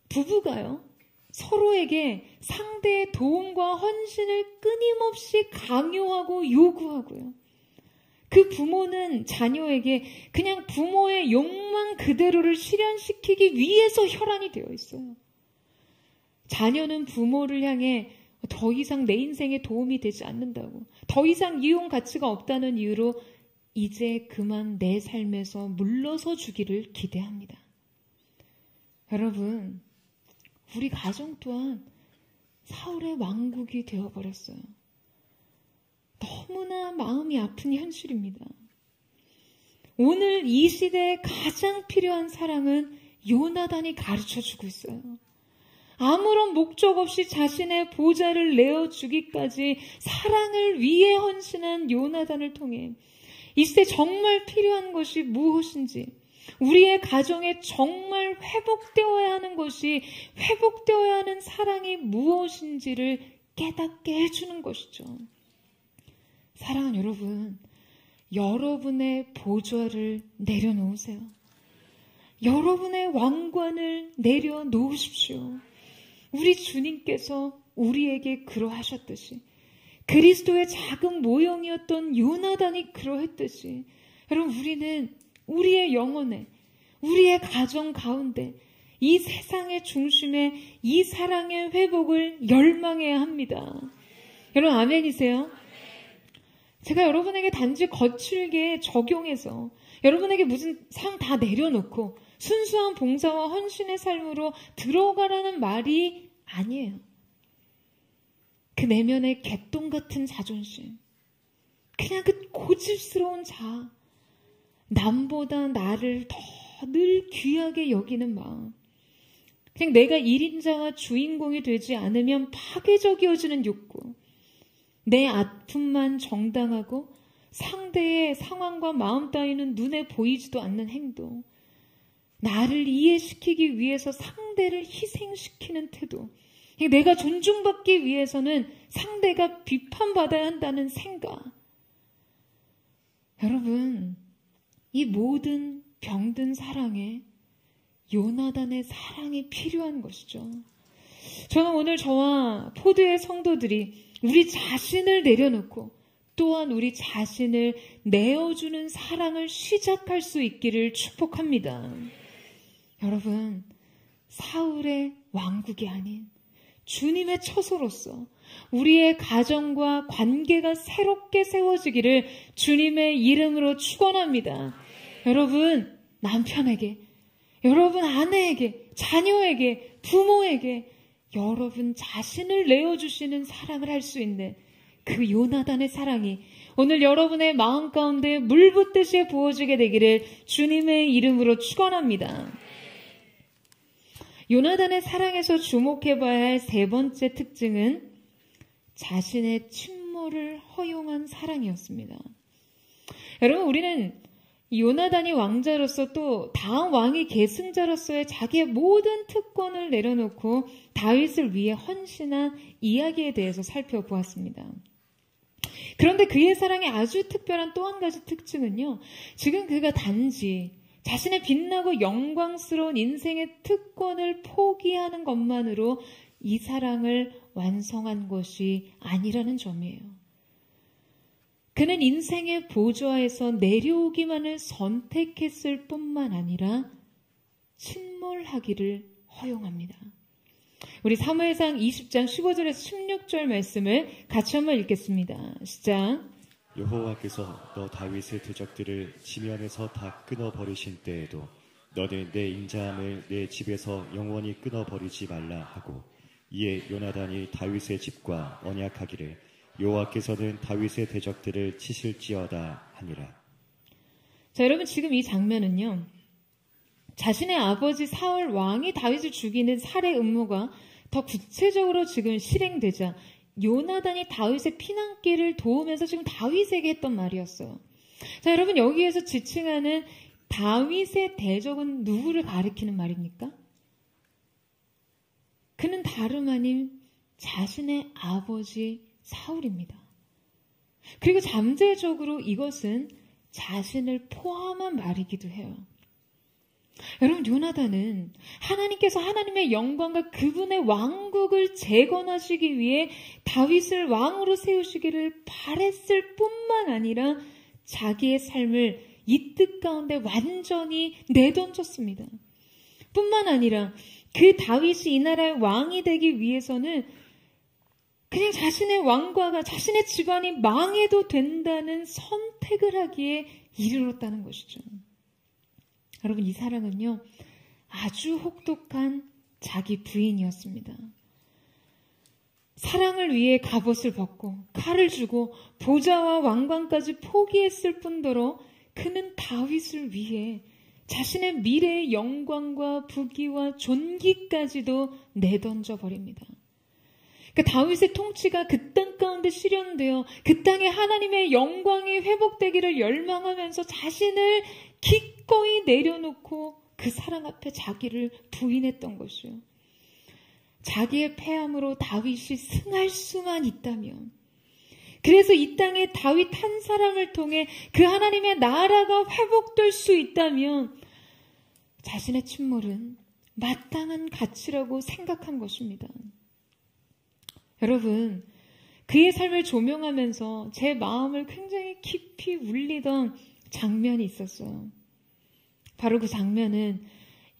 B: 부부가요, 서로에게 상대의 도움과 헌신을 끊임없이 강요하고 요구하고요. 그 부모는 자녀에게 그냥 부모의 욕망 그대로를 실현시키기 위해서 혈안이 되어 있어요. 자녀는 부모를 향해 더 이상 내 인생에 도움이 되지 않는다고, 더 이상 이용 가치가 없다는 이유로 이제 그만 내 삶에서 물러서 주기를 기대합니다. 여러분, 우리 가정 또한 사울의 왕국이 되어버렸어요. 너무나 마음이 아픈 현실입니다. 오늘 이 시대에 가장 필요한 사랑은 요나단이 가르쳐주고 있어요. 아무런 목적 없이 자신의 보좌를 내어주기까지 사랑을 위해 헌신한 요나단을 통해 이 시대 정말 필요한 것이 무엇인지, 우리의 가정에 정말 회복되어야 하는 것이, 회복되어야 하는 사랑이 무엇인지를 깨닫게 해주는 것이죠. 사랑하는 여러분, 여러분의 보좌를 내려놓으세요. 여러분의 왕관을 내려놓으십시오. 우리 주님께서 우리에게 그러하셨듯이 그리스도의 작은 모형이었던 요나단이 그러했듯이 여러분 우리는 우리의 영혼에 우리의 가정 가운데 이 세상의 중심에 이 사랑의 회복을 열망해야 합니다. 여러분 아멘이세요? 제가 여러분에게 단지 거칠게 적용해서 여러분에게 무슨 상 다 내려놓고 순수한 봉사와 헌신의 삶으로 들어가라는 말이 아니에요. 그 내면의 개똥 같은 자존심, 그냥 그 고집스러운 자아, 남보다 나를 더 늘 귀하게 여기는 마음, 그냥 내가 1인자와 주인공이 되지 않으면 파괴적이어지는 욕구, 내 아픔만 정당하고 상대의 상황과 마음 따위는 눈에 보이지도 않는 행동, 나를 이해시키기 위해서 상대를 희생시키는 태도, 내가 존중받기 위해서는 상대가 비판받아야 한다는 생각. 여러분, 이 모든 병든 사랑에 요나단의 사랑이 필요한 것이죠. 저는 오늘 저와 포드의 성도들이 우리 자신을 내려놓고 또한 우리 자신을 내어주는 사랑을 시작할 수 있기를 축복합니다. 여러분, 사울의 왕국이 아닌 주님의 처소로서 우리의 가정과 관계가 새롭게 세워지기를 주님의 이름으로 축원합니다. 여러분, 남편에게, 여러분 아내에게, 자녀에게, 부모에게 여러분 자신을 내어주시는 사랑을 할 수 있는 그 요나단의 사랑이 오늘 여러분의 마음 가운데 물 붓듯이 부어지게 되기를 주님의 이름으로 축원합니다. 요나단의 사랑에서 주목해봐야 할 세 번째 특징은 자신의 침몰을 허용한 사랑이었습니다. 여러분, 우리는 요나단이 왕자로서 또 다음 왕이 계승자로서의 자기의 모든 특권을 내려놓고 다윗을 위해 헌신한 이야기에 대해서 살펴보았습니다. 그런데 그의 사랑의 아주 특별한 또 한 가지 특징은요, 지금 그가 단지 자신의 빛나고 영광스러운 인생의 특권을 포기하는 것만으로 이 사랑을 완성한 것이 아니라는 점이에요. 그는 인생의 보좌에서 내려오기만을 선택했을 뿐만 아니라 침몰하기를 허용합니다. 우리 사무엘상 20장 15절에서 16절 말씀을 같이 한번 읽겠습니다. 시작.
C: 여호와께서 너 다윗의 대적들을 지면에서 다 끊어버리신 때에도 너는 내 인자함을 내 집에서 영원히 끊어버리지 말라 하고, 이에 요나단이 다윗의 집과 언약하기를 여호와께서는 다윗의 대적들을 치실지어다 하니라.
B: 자, 여러분, 지금 이 장면은요, 자신의 아버지 사울 왕이 다윗을 죽이는 살해 음모가 더 구체적으로 지금 실행되자 요나단이 다윗의 피난길을 도우면서 지금 다윗에게 했던 말이었어요. 자, 여러분, 여기에서 지칭하는 다윗의 대적은 누구를 가리키는 말입니까? 그는 다름 아닌 자신의 아버지 사울입니다. 그리고 잠재적으로 이것은 자신을 포함한 말이기도 해요. 여러분, 요나단은 하나님께서 하나님의 영광과 그분의 왕국을 재건하시기 위해 다윗을 왕으로 세우시기를 바랬을 뿐만 아니라 자기의 삶을 이 뜻 가운데 완전히 내던졌습니다. 뿐만 아니라 그 다윗이 이 나라의 왕이 되기 위해서는 그냥 자신의 왕과가 자신의 집안이 망해도 된다는 선택을 하기에 이르렀다는 것이죠. 여러분, 이 사랑은요, 아주 혹독한 자기 부인이었습니다. 사랑을 위해 갑옷을 벗고 칼을 주고 보좌와 왕관까지 포기했을 뿐더러 그는 다윗을 위해 자신의 미래의 영광과 부귀와 존귀까지도 내던져 버립니다. 그 다윗의 통치가 그 땅 가운데 실현되어 그 땅에 하나님의 영광이 회복되기를 열망하면서 자신을 기꺼이 내려놓고 그 사랑 앞에 자기를 부인했던 것이요. 자기의 패함으로 다윗이 승할 수만 있다면, 그래서 이 땅에 다윗 한 사람을 통해 그 하나님의 나라가 회복될 수 있다면 자신의 침몰은 마땅한 가치라고 생각한 것입니다. 여러분, 그의 삶을 조명하면서 제 마음을 굉장히 깊이 울리던 장면이 있었어요. 바로 그 장면은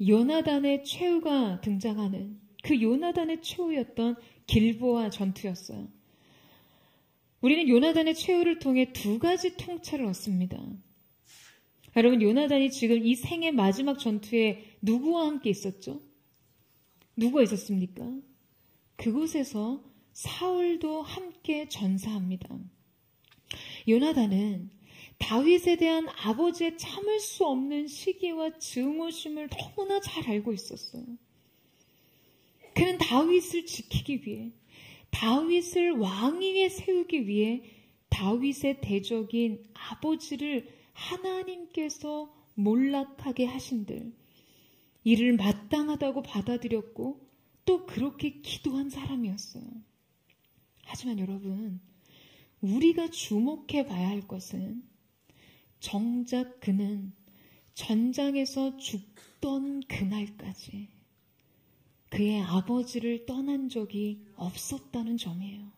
B: 요나단의 최후가 등장하는 그 요나단의 최후였던 길보아 전투였어요. 우리는 요나단의 최후를 통해 두 가지 통찰을 얻습니다. 여러분, 요나단이 지금 이 생의 마지막 전투에 누구와 함께 있었죠? 누구가 있었습니까? 그곳에서 사울도 함께 전사합니다. 요나단은 다윗에 대한 아버지의 참을 수 없는 시기와 증오심을 너무나 잘 알고 있었어요. 그는 다윗을 지키기 위해, 다윗을 왕위에 세우기 위해 다윗의 대적인 아버지를 하나님께서 몰락하게 하신들 이를 마땅하다고 받아들였고 또 그렇게 기도한 사람이었어요. 하지만 여러분, 우리가 주목해 봐야 할 것은 정작 그는 전장에서 죽던 그날까지 그의 아버지를 떠난 적이 없었다는 점이에요.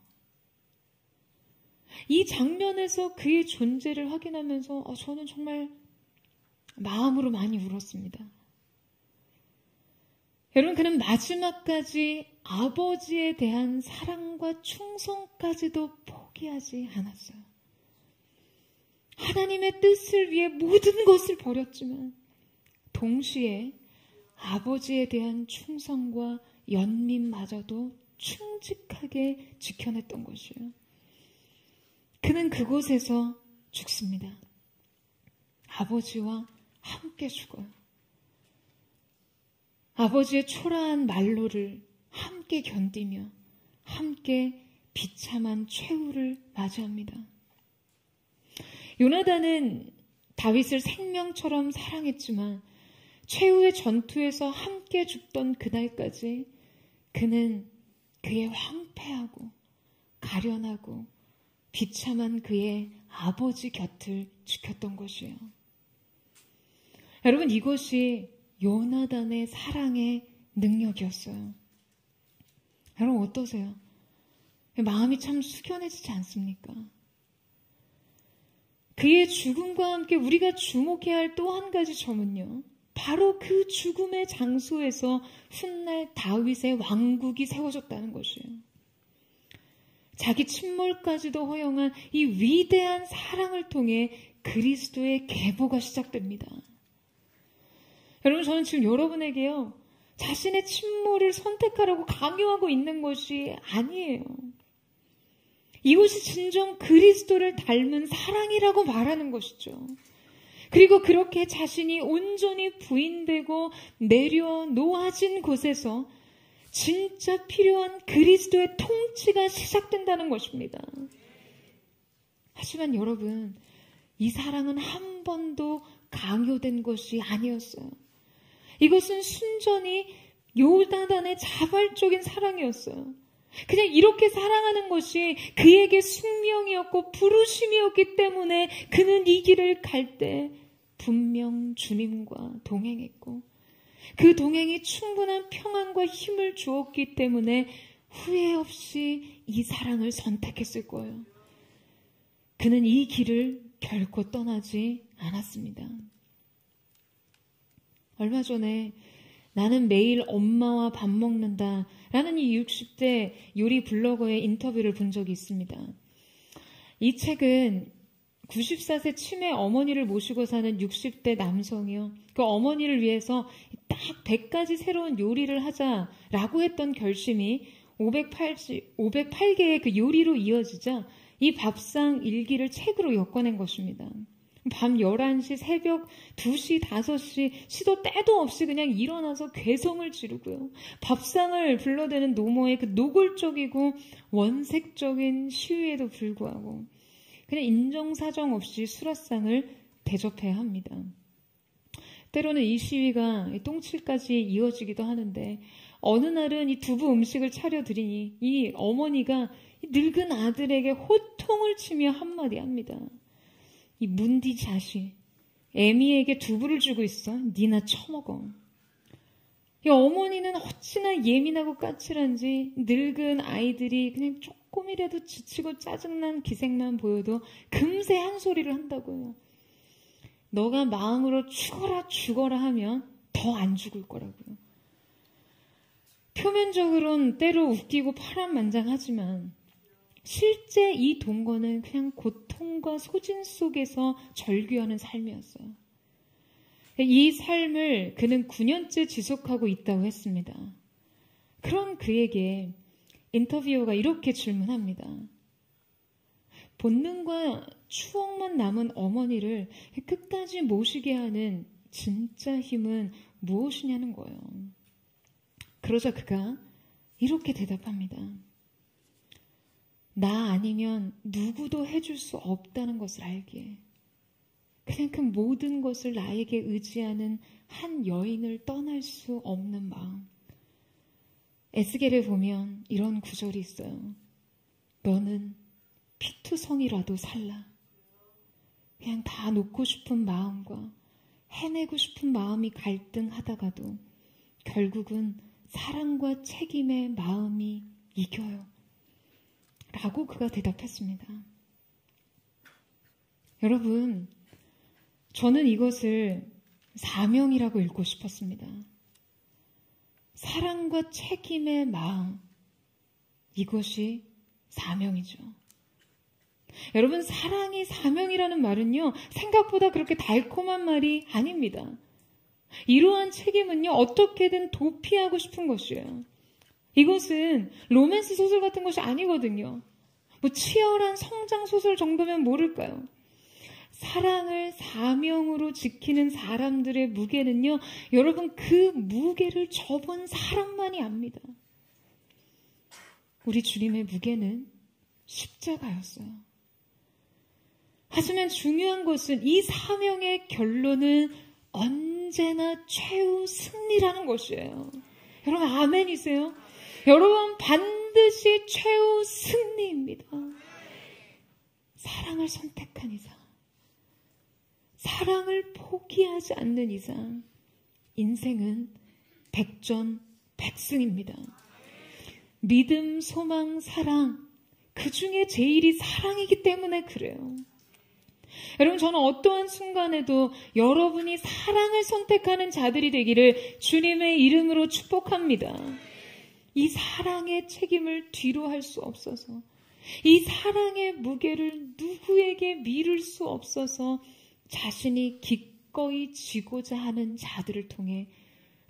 B: 이 장면에서 그의 존재를 확인하면서 저는 정말 마음으로 많이 울었습니다. 여러분, 그는 마지막까지 아버지에 대한 사랑과 충성까지도 포기하지 않았어요. 하나님의 뜻을 위해 모든 것을 버렸지만 동시에 아버지에 대한 충성과 연민마저도 충직하게 지켜냈던 것이에요. 그는 그곳에서 죽습니다. 아버지와 함께 죽어요. 아버지의 초라한 말로를 함께 견디며 함께 비참한 최후를 맞이합니다. 요나단은 다윗을 생명처럼 사랑했지만 최후의 전투에서 함께 죽던 그날까지 그는 그의 황폐하고 가련하고 비참한 그의 아버지 곁을 지켰던 것이에요. 여러분, 이것이 요나단의 사랑의 능력이었어요. 여러분, 어떠세요? 마음이 참 숙연해지지 않습니까? 그의 죽음과 함께 우리가 주목해야 할 또 한 가지 점은요, 바로 그 죽음의 장소에서 훗날 다윗의 왕국이 세워졌다는 것이에요. 자기 침몰까지도 허용한 이 위대한 사랑을 통해 그리스도의 계보가 시작됩니다. 여러분, 저는 지금 여러분에게요, 자신의 침몰을 선택하라고 강요하고 있는 것이 아니에요. 이것이 진정 그리스도를 닮은 사랑이라고 말하는 것이죠. 그리고 그렇게 자신이 온전히 부인되고 내려놓아진 곳에서 진짜 필요한 그리스도의 통치가 시작된다는 것입니다. 하지만 여러분, 이 사랑은 한 번도 강요된 것이 아니었어요. 이것은 순전히 요나단의 자발적인 사랑이었어요. 그냥 이렇게 사랑하는 것이 그에게 숙명이었고 부르심이었기 때문에 그는 이 길을 갈 때 분명 주님과 동행했고 그 동행이 충분한 평안과 힘을 주었기 때문에 후회 없이 이 사랑을 선택했을 거예요. 그는 이 길을 결코 떠나지 않았습니다. 얼마 전에 나는 매일 엄마와 밥 먹는다 라는 이 60대 요리 블로거의 인터뷰를 본 적이 있습니다. 이 책은 94세 치매 어머니를 모시고 사는 60대 남성이요, 그 어머니를 위해서 딱 100가지 새로운 요리를 하자라고 했던 결심이 508개의 그 요리로 이어지자 이 밥상 일기를 책으로 엮어낸 것입니다. 밤 11시, 새벽 2시, 5시 시도 때도 없이 그냥 일어나서 괴성을 지르고요. 밥상을 불러대는 노모의 그 노골적이고 원색적인 시위에도 불구하고 그냥 인정사정 없이 수라상을 대접해야 합니다. 때로는 이 시위가 똥칠까지 이어지기도 하는데 어느 날은 이 두부 음식을 차려드리니 이 어머니가 늙은 아들에게 호통을 치며 한마디 합니다. 이 문디 자식, 애미에게 두부를 주고 있어. 니나 처먹어. 이 어머니는 어찌나 예민하고 까칠한지 늙은 아이들이 그냥 조금이라도 지치고 짜증난 기색만 보여도 금세 한 소리를 한다고요. 너가 마음으로 죽어라 하면 더 안 죽을 거라고요. 표면적으로는 때로 웃기고 파란만장하지만 실제 이 동거는 그냥 고통과 소진 속에서 절규하는 삶이었어요. 이 삶을 그는 9년째 지속하고 있다고 했습니다. 그런 그에게 인터뷰어가 이렇게 질문합니다. 본능과 추억만 남은 어머니를 끝까지 모시게 하는 진짜 힘은 무엇이냐는 거예요. 그러자 그가 이렇게 대답합니다. 나 아니면 누구도 해줄 수 없다는 것을 알기에 그냥 그 모든 것을 나에게 의지하는 한 여인을 떠날 수 없는 마음. 에스겔에 보면 이런 구절이 있어요. 너는 피투성이라도 살라. 그냥 다 놓고 싶은 마음과 해내고 싶은 마음이 갈등하다가도 결국은 사랑과 책임의 마음이 이겨요. 라고 그가 대답했습니다. 여러분, 저는 이것을 사명이라고 읽고 싶었습니다. 사랑과 책임의 마음, 이것이 사명이죠. 여러분, 사랑이 사명이라는 말은요, 생각보다 그렇게 달콤한 말이 아닙니다. 이러한 책임은요, 어떻게든 도피하고 싶은 것이에요. 이것은 로맨스 소설 같은 것이 아니거든요. 뭐 치열한 성장 소설 정도면 모를까요? 사랑을 사명으로 지키는 사람들의 무게는요, 여러분 그 무게를 접은 사람만이 압니다. 우리 주님의 무게는 십자가였어요. 하지만 중요한 것은 이 사명의 결론은 언제나 최후 승리라는 것이에요. 여러분 아멘이세요? 여러분 반드시 최후 승리입니다. 사랑을 선택한 이상, 사랑을 포기하지 않는 이상 인생은 백전백승입니다. 믿음, 소망, 사랑, 그 중에 제일이 사랑이기 때문에 그래요. 여러분, 저는 어떠한 순간에도 여러분이 사랑을 선택하는 자들이 되기를 주님의 이름으로 축복합니다. 이 사랑의 책임을 뒤로 할 수 없어서, 이 사랑의 무게를 누구에게 미룰 수 없어서 자신이 기꺼이 지고자 하는 자들을 통해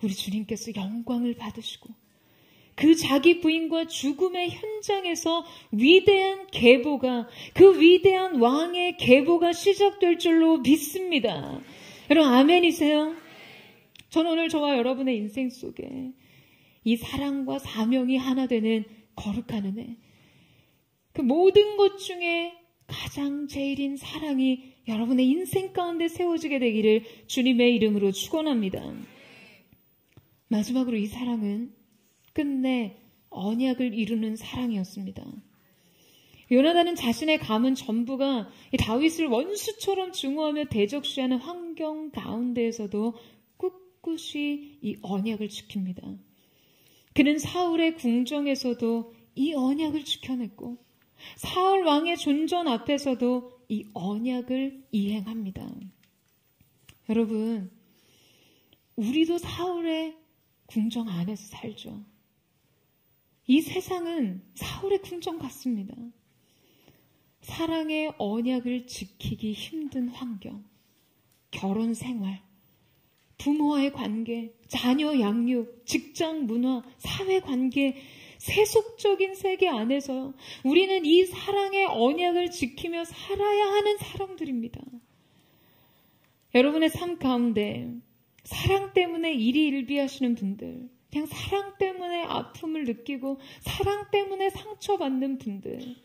B: 우리 주님께서 영광을 받으시고 그 자기 부인과 죽음의 현장에서 위대한 계보가, 그 위대한 왕의 계보가 시작될 줄로 믿습니다. 여러분 아멘이세요? 저는 오늘 저와 여러분의 인생 속에 이 사랑과 사명이 하나 되는 거룩한 은혜, 그 모든 것 중에 가장 제일인 사랑이 여러분의 인생 가운데 세워지게 되기를 주님의 이름으로 축원합니다. 마지막으로 이 사랑은 끝내 언약을 이루는 사랑이었습니다. 요나단은 자신의 가문 전부가 이 다윗을 원수처럼 증오하며 대적시하는 환경 가운데에서도 꿋꿋이 이 언약을 지킵니다. 그는 사울의 궁정에서도 이 언약을 지켜냈고 사울 왕의 존전 앞에서도 이 언약을 이행합니다. 여러분, 우리도 사울의 궁정 안에서 살죠. 이 세상은 사울의 궁정 같습니다. 사랑의 언약을 지키기 힘든 환경, 결혼 생활, 부모와의 관계, 자녀 양육, 직장 문화, 사회 관계, 세속적인 세계 안에서 우리는 이 사랑의 언약을 지키며 살아야 하는 사람들입니다. 여러분의 삶 가운데 사랑 때문에 일희일비하시는 분들, 그냥 사랑 때문에 아픔을 느끼고 사랑 때문에 상처받는 분들,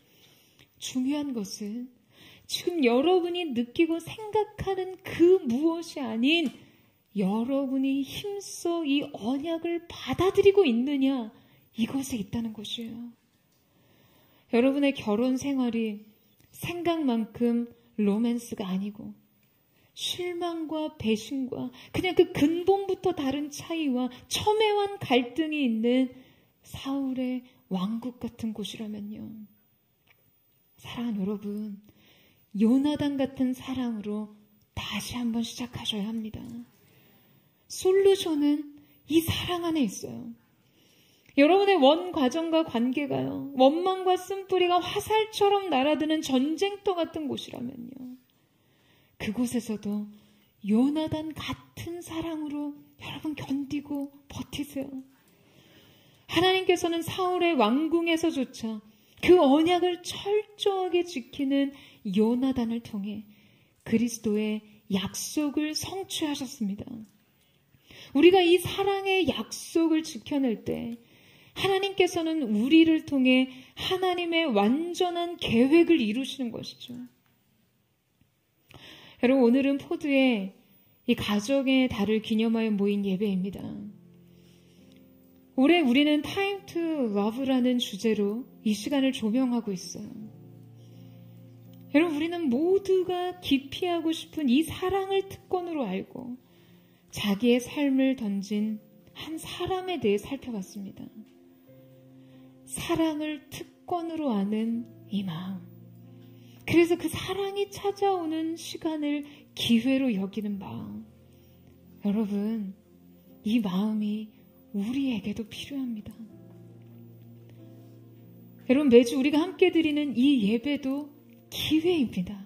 B: 중요한 것은 지금 여러분이 느끼고 생각하는 그 무엇이 아닌 여러분이 힘써 이 언약을 받아들이고 있느냐, 이것에 있다는 것이에요. 여러분의 결혼 생활이 생각만큼 로맨스가 아니고 실망과 배신과 그냥 그 근본부터 다른 차이와 첨예한 갈등이 있는 사울의 왕국 같은 곳이라면요, 사랑하는 여러분, 요나단 같은 사랑으로 다시 한번 시작하셔야 합니다. 솔루션은 이 사랑 안에 있어요. 여러분의 원 과정과 관계가요, 원망과 쓴뿌리가 화살처럼 날아드는 전쟁터 같은 곳이라면요, 그곳에서도 요나단 같은 사랑으로 여러분 견디고 버티세요. 하나님께서는 사울의 왕궁에서조차 그 언약을 철저하게 지키는 요나단을 통해 그리스도의 약속을 성취하셨습니다. 우리가 이 사랑의 약속을 지켜낼 때 하나님께서는 우리를 통해 하나님의 완전한 계획을 이루시는 것이죠. 여러분, 오늘은 포드의 이 가정의 달을 기념하여 모인 예배입니다. 올해 우리는 Time to Love라는 주제로 이 시간을 조명하고 있어요. 여러분, 우리는 모두가 기피하고 싶은 이 사랑을 특권으로 알고 자기의 삶을 던진 한 사람에 대해 살펴봤습니다. 사랑을 특권으로 아는 이 마음. 그래서 그 사랑이 찾아오는 시간을 기회로 여기는 마음. 여러분, 이 마음이 우리에게도 필요합니다. 여러분, 매주 우리가 함께 드리는 이 예배도 기회입니다.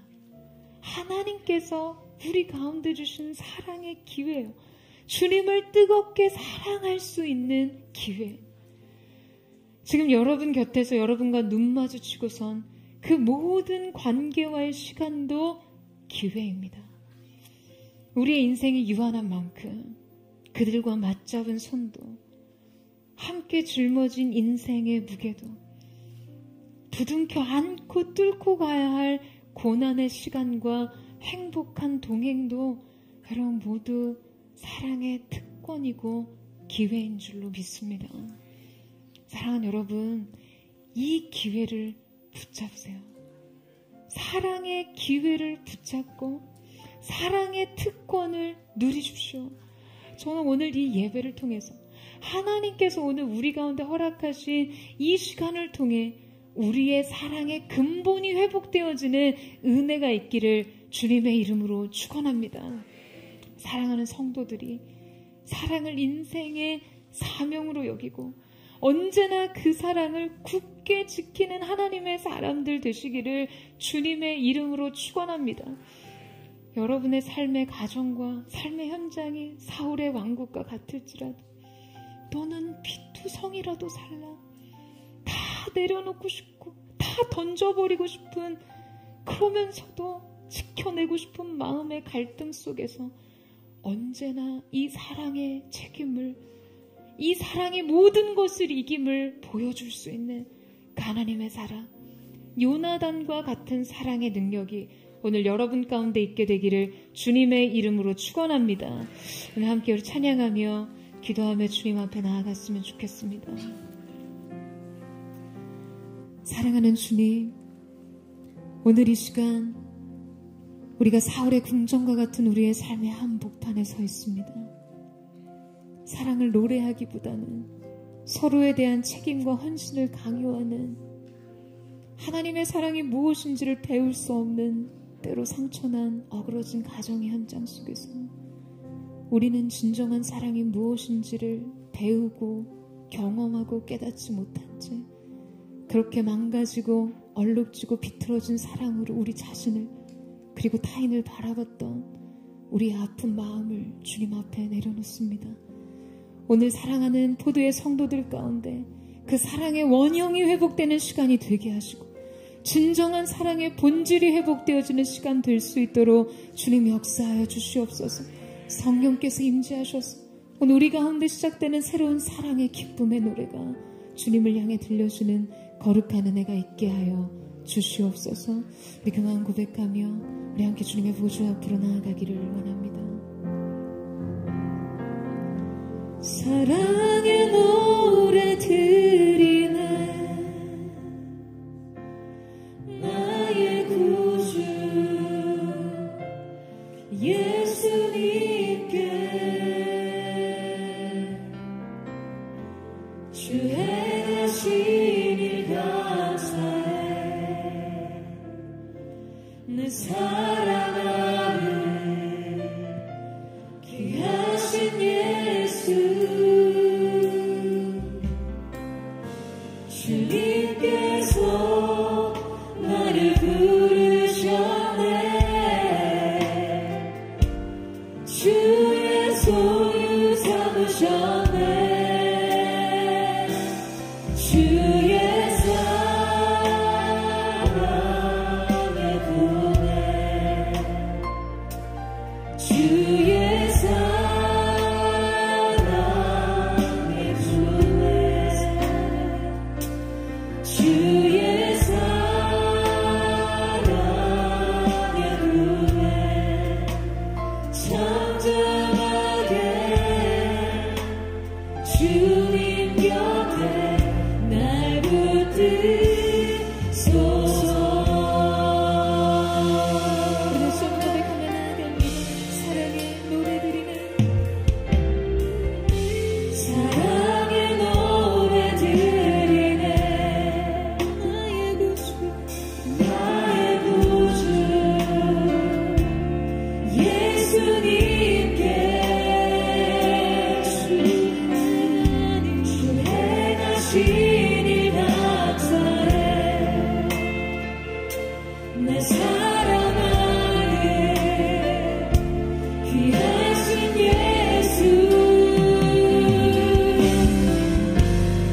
B: 하나님께서 우리 가운데 주신 사랑의 기회예요. 주님을 뜨겁게 사랑할 수 있는 기회. 지금 여러분 곁에서 여러분과 눈 마주치고선 그 모든 관계와의 시간도 기회입니다. 우리의 인생이 유한한 만큼 그들과 맞잡은 손도, 함께 짊어진 인생의 무게도, 부둥켜 안고 뚫고 가야 할 고난의 시간과 행복한 동행도 여러분 모두 사랑의 특권이고 기회인 줄로 믿습니다. 사랑하는 여러분, 이 기회를 붙잡으세요. 사랑의 기회를 붙잡고 사랑의 특권을 누리십시오. 저는 오늘 이 예배를 통해서 하나님께서 오늘 우리 가운데 허락하신 이 시간을 통해 우리의 사랑의 근본이 회복되어지는 은혜가 있기를 주님의 이름으로 축원합니다. 사랑하는 성도들이 사랑을 인생의 사명으로 여기고 언제나 그 사랑을 굳게 지키는 하나님의 사람들 되시기를 주님의 이름으로 축원합니다. 여러분의 삶의 가정과 삶의 현장이 사울의 왕국과 같을지라도 너는 피투성이라도 살라. 다 내려놓고 싶고 다 던져버리고 싶은, 그러면서도 지켜내고 싶은 마음의 갈등 속에서 언제나 이 사랑의 책임을, 이 사랑의 모든 것을 이김을 보여줄 수 있는 하나님의 사랑, 요나단과 같은 사랑의 능력이 오늘 여러분 가운데 있게 되기를 주님의 이름으로 축원합니다. 오늘 함께 우리 찬양하며 기도하며 주님 앞에 나아갔으면 좋겠습니다. 사랑하는 주님, 오늘 이 시간 우리가 사울의 궁전과 같은 우리의 삶의 한복판에 서 있습니다. 사랑을 노래하기보다는 서로에 대한 책임과 헌신을 강요하는, 하나님의 사랑이 무엇인지를 배울 수 없는 때로 상처난 어그러진 가정의 현장 속에서 우리는 진정한 사랑이 무엇인지를 배우고 경험하고 깨닫지 못한 채 그렇게 망가지고 얼룩지고 비틀어진 사랑으로 우리 자신을 그리고 타인을 바라봤던 우리의 아픈 마음을 주님 앞에 내려놓습니다. 오늘 사랑하는 포도의 성도들 가운데 그 사랑의 원형이 회복되는 시간이 되게 하시고 진정한 사랑의 본질이 회복되어지는 시간 될 수 있도록 주님 역사하여 주시옵소서. 성령께서 임재하셔서 오늘 우리 가운데 시작되는 새로운 사랑의 기쁨의 노래가 주님을 향해 들려주는 거룩한 은혜가 있게 하여 주시옵소서. 우리 그만 고백하며 우리 함께 주님의 보좌 앞으로 나아가기를 원합니다. 사랑의 노래 드리네, 나의 구주 예수님께 주 행하신 일 감사해. 사랑하는 귀하신 예수 주님께서 나를 부르셨네 주의 소유 삼으셨네 주의 사랑의 구원에 주의 사랑의 구원에 주의 사랑의 구원에 잠잠하게 주님 곁에 날 붙드소서. 오늘 좀 고백하며 나아갑니다. 사랑의 노래 드리는 사랑의 노래 드리네 나의 구주 나의 구주 예수님께 주 행하신 일 감사해 내 사랑하는 귀하신 예수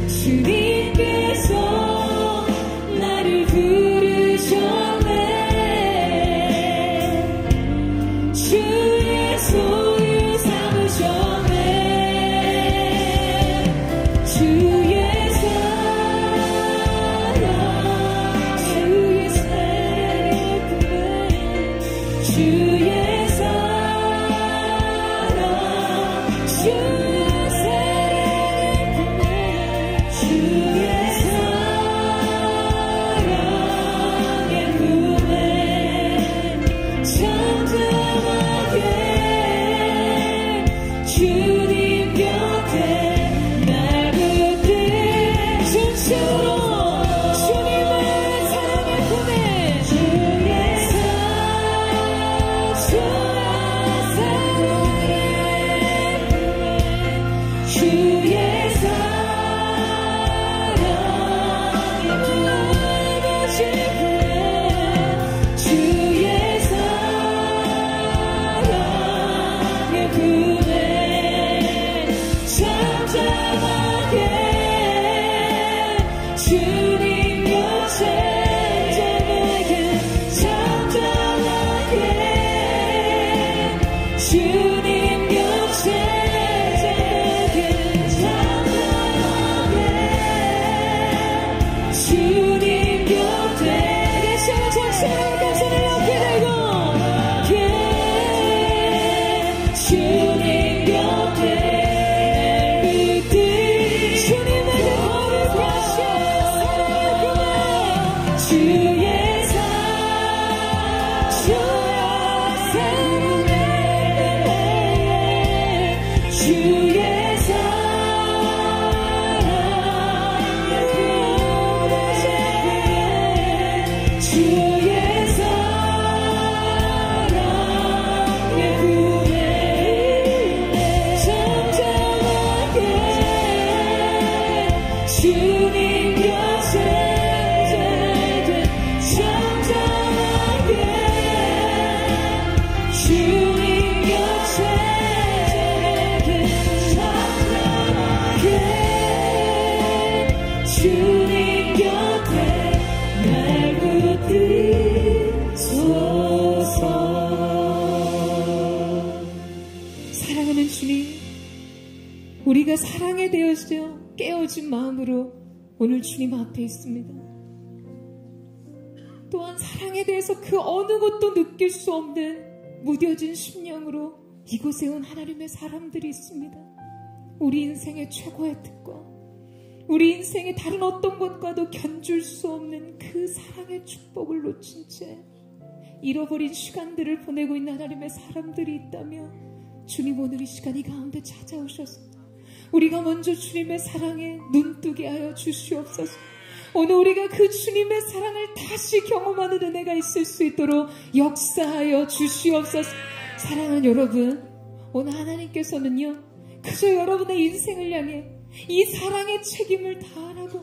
B: 주님께서 나를 부르셨네 주의 소유 삼으셨네 주의 사랑 주의 사랑의 품에 주의 사랑 주의 사랑의 품에 주의 사랑의 품에 잠잠하게 주님 곁에 날 붙드소서. 주님의 사랑의 품에 주의 우리가 사랑에 대해서 깨어진 마음으로 오늘 주님 앞에 있습니다. 또한 사랑에 대해서 그 어느 것도 느낄 수 없는 무뎌진 심령으로 이곳에 온 하나님의 사람들이 있습니다. 우리 인생의 최고의 특권, 우리 인생의 다른 어떤 것과도 견줄 수 없는 그 사랑의 축복을 놓친 채 잃어버린 시간들을 보내고 있는 하나님의 사람들이 있다며 주님 오늘 이 시간 이 가운데 찾아오셔서 우리가 먼저 주님의 사랑에 눈뜨게 하여 주시옵소서. 오늘 우리가 그 주님의 사랑을 다시 경험하는 은혜가 있을 수 있도록 역사하여 주시옵소서. 사랑하는 여러분, 오늘 하나님께서는요, 그저 여러분의 인생을 향해 이 사랑의 책임을 다하라고,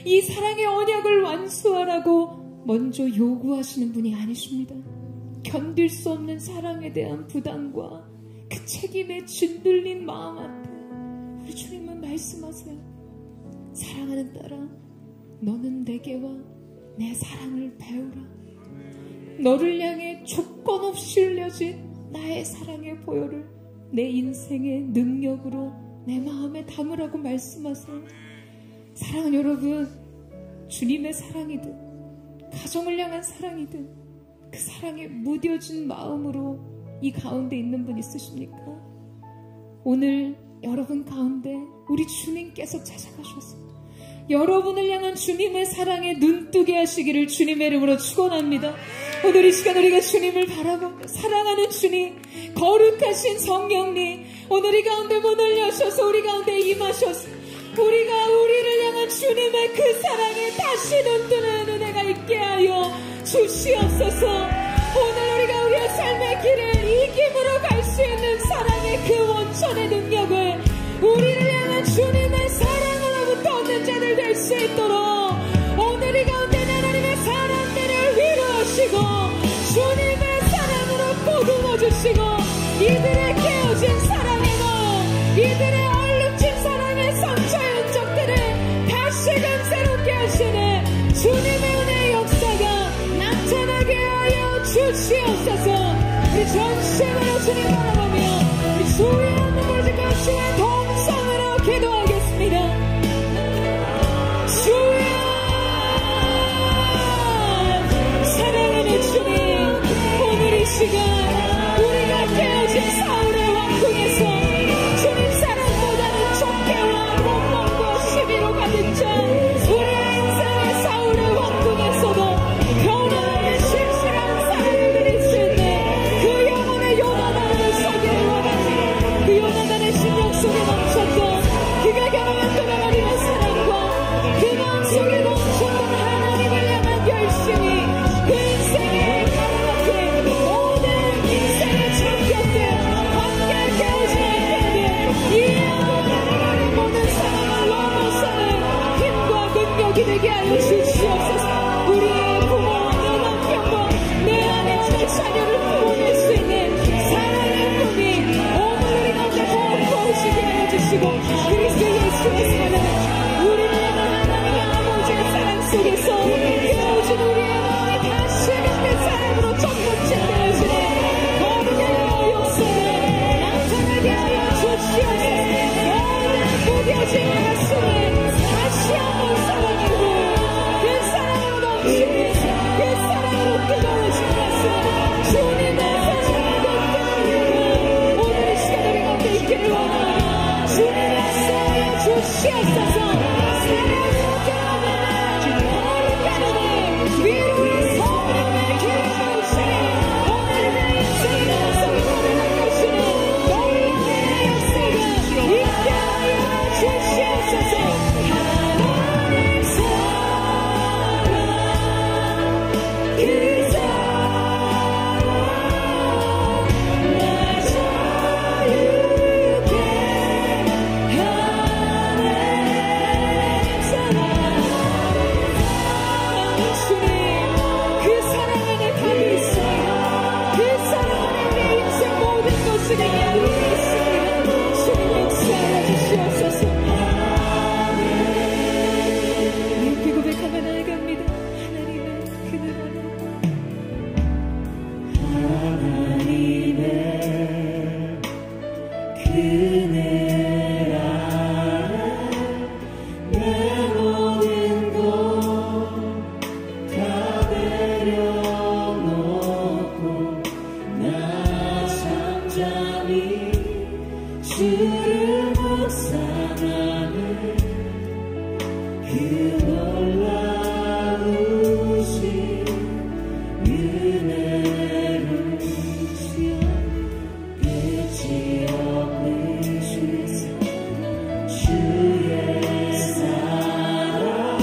B: 이 사랑의 언약을 완수하라고 먼저 요구하시는 분이 아니십니다. 견딜 수 없는 사랑에 대한 부담과 그 책임에 짓눌린 마음 앞에 우리 주님은 말씀하세요. 사랑하는 딸아, 너는 내게와 내 사랑을 배우라. 너를 향해 조건 없이 흘려진 나의 사랑의 보혈을 내 인생의 능력으로 내 마음에 담으라고 말씀하세요. 사랑하는 여러분, 주님의 사랑이든 가정을 향한 사랑이든 그 사랑에 무뎌진 마음으로 이 가운데 있는 분 있으십니까? 오늘 여러분 가운데 우리 주님께서 찾아가셔서 여러분을 향한 주님의 사랑에 눈뜨게 하시기를 주님의 이름으로 축원합니다. 오늘 이 시간 우리가 주님을 바라보며 사랑하는 주님, 거룩하신 성령님, 오늘 이 가운데 문을 여셔서 우리 가운데 임하셔서 우리가 우리를 향한 주님의 그 사랑에 다시 눈뜨는 은혜가 있게 하여 주시옵소서. 오늘 우리가 우리의 삶의 길을 이김으로 갈 수 있는 사랑의 그 원천의 능력을 우리를 향한 주님의 사랑으로부터 얻는 자들 될 수 있도록 오늘 이 가운데 하나님의 사람들을 위로하시고 주님의 사랑으로 보듬어 주시고 이들의 깨어진 사랑의 마음, 이들의 얼룩진 사랑의 상처의 흔적들을 다시금 새롭게 하시는 주님의 은혜의 역사가 나타나게 하여 주시옵소서. 우리 전심으로 주님 바라보며 우리 주의 눈물과 주의 동성으로 기도하겠습니다. 주여, 사랑하는 주님, 오늘 이 시간 우리가 깨어진 사울의 왕궁에서 주님 사랑보다는 쫓겨와 원망과 시비로 가득 차 우리의 인생의 사울의 왕궁에서도 변함없는 신실한 사랑을 드릴 수 있는 그 영혼의 요나단을 서기를 원하니 그 요나단의 심령 속에 넘쳤던 그가 경험했던 하나님의 사랑과 그 마음 속에 넘쳤던 하나님을 향한 열심이 그 인생의 가라앉힌 모든 인생의 참견들 함께 깨어진 한편들 이 하나님의 모든 사랑을 넘어서는 힘과 능력이 되게 하여 주시옵소서. 우리의 부모와 내 남편과 내 아내와 내 자녀를 구원할 수 있는 사랑의 꿈이 오늘 우리 가운데 더욱더욱지게 하여 주시고 그리스도 예수의 사랑, 우리를 향한 하나님의 아버지의 사랑 속에서 깨어진 우리의 마음이 다시금 그 사랑으로 정복되어지는 거룩의 역사를 나타나게 하여 주시옵소서. 무뎌진 가슴을 다시 한번 사랑하고 그 사랑으로 넘치는 그 사랑으로 뜨거워진 가슴 주님의 사랑으로 뜨거워지는 오늘 이 시간 우리 가운데 있기를 원하노라. 주님 역사하여 주시옵소서. 사랑으로 깨어나는 거룩한 은혜 위로의 성령의 기름부으시니 오늘 내 인생의 가슴을 거듭하시는 놀라운 역사가 있게 하여 주시옵소서. 하나님 사랑 그 사랑 나 자유케 하는 사랑. 주님, 그 사랑 안에 답이 있습니다. 그 사랑 안에 내 인생 모든 것을 알고 있습니다. 주님 역사하여 주시옵소서. 이렇게 고백하며 나아갑니다. 하나님의 그늘 안에 그늘 안에 내 모든 것 다 내려놓고 나 잠잠히 주를 묵상하는 그 놀라우신 은혜를 주여 끝이 없는 주의 사랑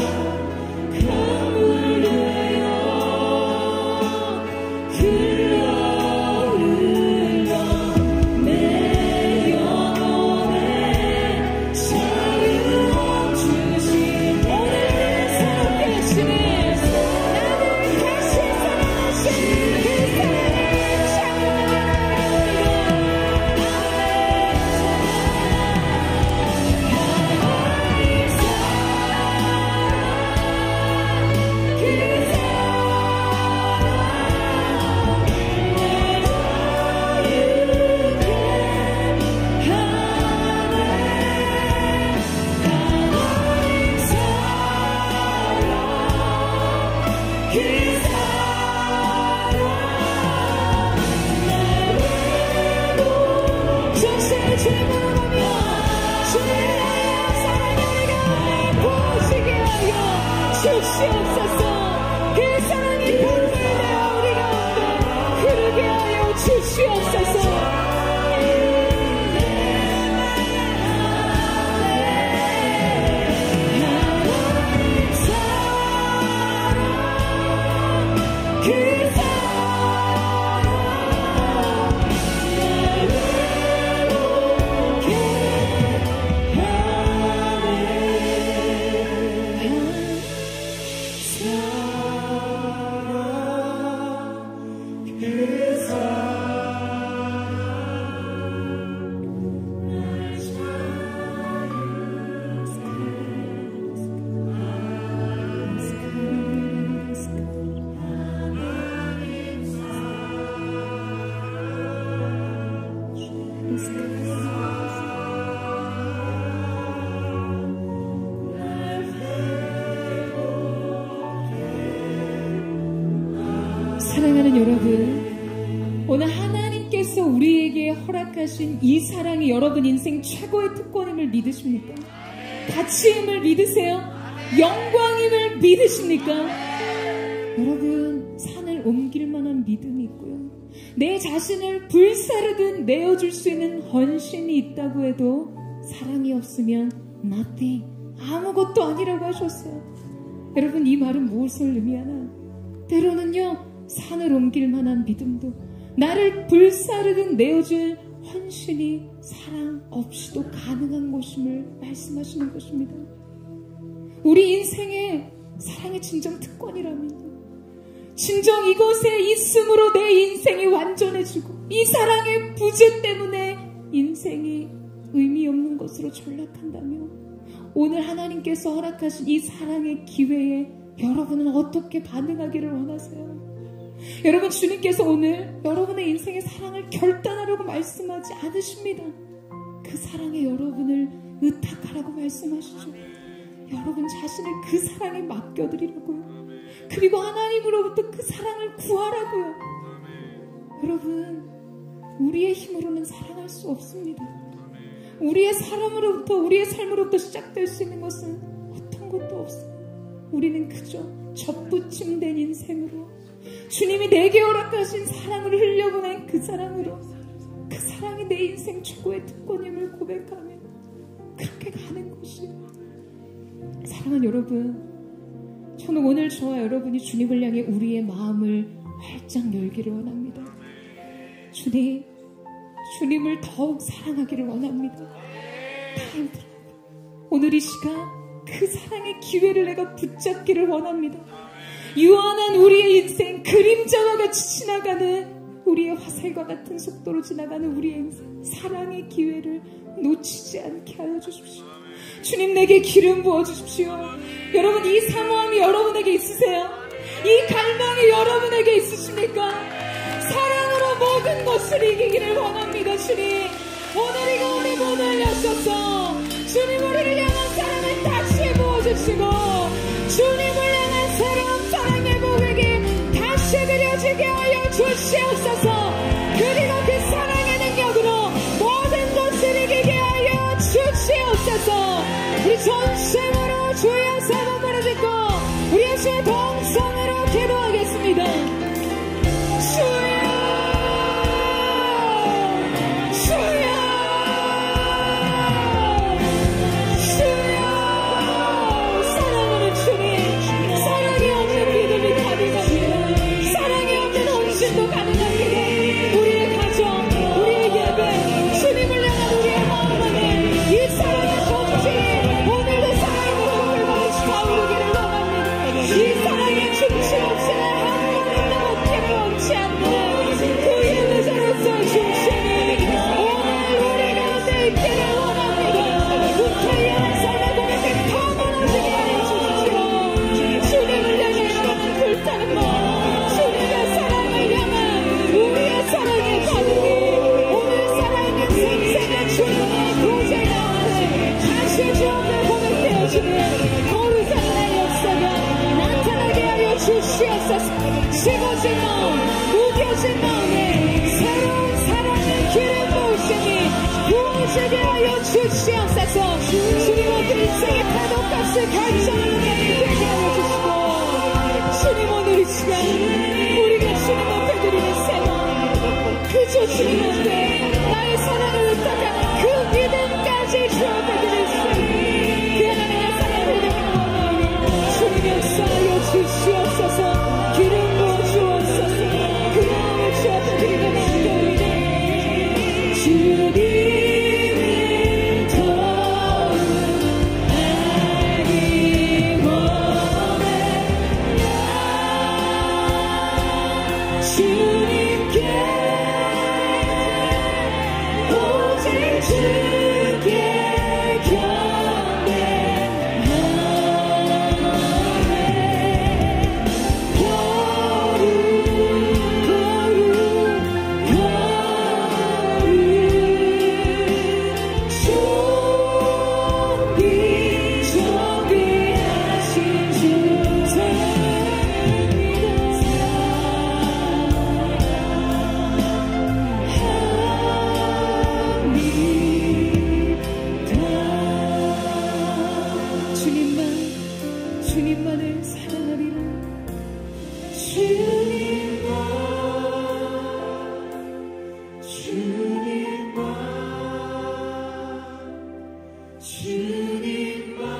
B: 사랑하는 여러분, 오늘 하나님께서 우리에게 허락하신 이 사랑이 여러분 인생 최고의 특권임을 믿으십니까? 가치임을 믿으세요? 영광임을 믿으십니까? 여러분, 산을 옮길 만한 믿음이 있고요, 내 자신을 불사르듯 내어줄 수 있는 헌신이 있다고 해도 사랑이 없으면 nothing, 아무것도 아니라고 하셨어요. 여러분, 이 말은 무엇을 의미하나? 때로는요, 산을 옮길 만한 믿음도, 나를 불사르듯 내어줄 헌신이 사랑 없이도 가능한 것임을 말씀하시는 것입니다. 우리 인생에 사랑의 진정 특권이라면요, 진정 이것에 있음으로 내 인생이 완전해지고, 이 사랑의 부재 때문에 인생이 의미 없는 것으로 전락한다면, 오늘 하나님께서 허락하신 이 사랑의 기회에 여러분은 어떻게 반응하기를 원하세요? 여러분, 주님께서 오늘 여러분의 인생의 사랑을 결단하라고 말씀하지 않으십니다. 그 사랑에 여러분을 의탁하라고 말씀하시죠. 여러분 자신을 그 사랑에 맡겨드리라고요. 그리고 하나님으로부터 그 사랑을 구하라고요. 여러분, 우리의 힘으로는 사랑할 수 없습니다. 우리의 사람으로부터, 우리의 삶으로부터 시작될 수 있는 것은 어떤 것도 없어요. 우리는 그저 접붙임된 인생으로, 주님이 내게 허락하신 사랑을 흘려보낸 그 사랑으로, 그 사랑이 내 인생 최고의 특권임을 고백하며 그렇게 가는 것이에요. 사랑하는 여러분, 저는 오늘 저와 여러분이 주님을 향해 우리의 마음을 활짝 열기를 원합니다. 주님을 더욱 사랑하기를 원합니다. 오늘 이 시간 그 사랑의 기회를 내가 붙잡기를 원합니다. 유한한 우리의 인생, 그림자와 같이 지나가는, 우리의 화살과 같은 속도로 지나가는 우리의 인생, 사랑의 기회를 놓치지 않게 하여 주십시오. 주님, 내게 기름 부어주십시오. 여러분, 이 사모함이 여러분에게 있으세요? 이 갈망이 여러분에게 있으십니까? 사랑으로 모든 것을 이기기를 원합니다. 주님, 오늘 이거 우리 문을 여셔서 주님, 우리를 향한 사랑을 다시 부어주시고, 주님을 향한 사랑의 고백이 다시 그려지게 하여 주시옵소서. 그리고 그 사랑의 능력으로 모든 것을 이기게 하여 주시옵소서. 우리 전심으로 주여 세번 부르짖고 우리 예수의 동성으로 기도하겠습니다. 주여, 주여, 주여. 사랑하는 주님, 사랑이 없는 믿음이 가능합니다. 사랑이 없는 헌신도 가능합니다. 우리의 가정, 우리의 예배, 주님을 향한 우리의 마음 안에 이 사랑의 정신이 오늘도 사랑으로 불타오르기를 원합니다. 이 사랑의 중심 없이는 한 번도 먹기를 원치 않는 그 예배자로서의 중심이 오늘 우리 가운데 있기를 원합니다. 불타오르는 삶의 고백이 더 무너지게 하여 주십시오. 주님을 향해 불타는 마음, 주님의 사랑을 향한 우리의 사랑의 반응이 오늘 살아있는 생생한 주님의 도저히 다시 주 앞에 고백되어지는 모르사는 역사가 나타나게 하여 주시옵소서. 식어진 마음, 무뎌진 마음에 새로운 사랑의 기름 부으시니 부어지게 하여 주시옵소서. 주님, 오늘 인생의 파도값을 결정하는 날이 되게 하여 주시고, 주님, 오늘 이 시간 우리가 주님 앞에 드리는 새마음, 그저 주님 앞에 나의 사랑을 의탁하는 그 믿음까지 주 앞에 드릴 수 있는 그 하나님의 사랑을 드리는 주님 역사하여 주시옵소서. 기름 부어 주옵소서. 그 마음을 주 앞에 드리는 마음입니다. 주님을 더욱 알기 원해. 주님께 주님만을 사랑하리라. 주님만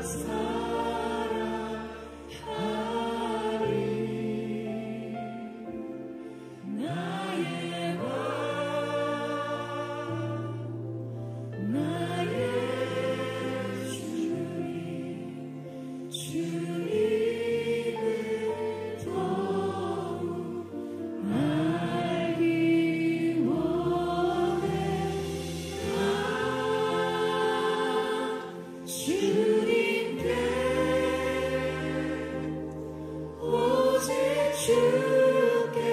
B: 사랑하리. 나의 왕 나의 주님을 더욱 알기 원해. 주님께 오직 주께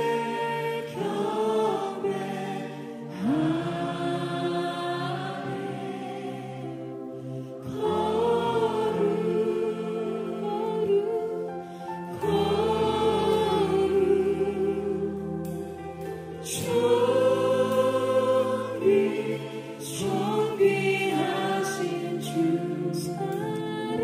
B: 존귀하신 주 사랑합니다.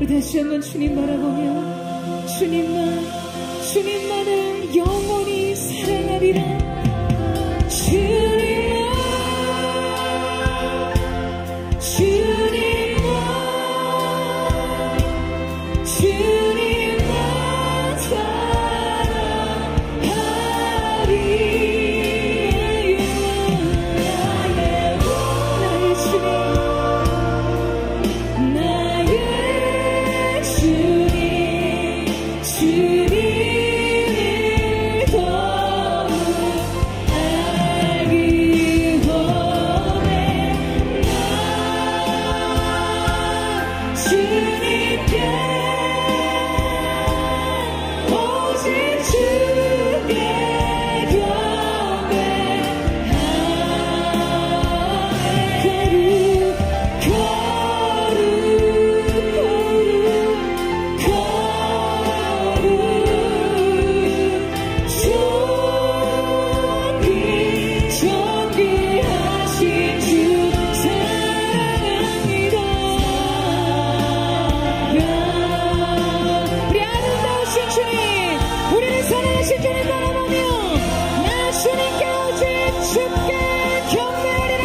B: 다시 한번 주님 바라보며 주님만을 영원히 사랑하리라. 주님만 사랑하리. 나의 주님 나의 주님을 더욱 알기 원해. 나 주님께 오직 주께 존귀하신 주 사랑합니다. 우리 아름다우신 주님, 우리를 사랑하신 주님 바라보며 나 주님께 오직 주께 경배하리라.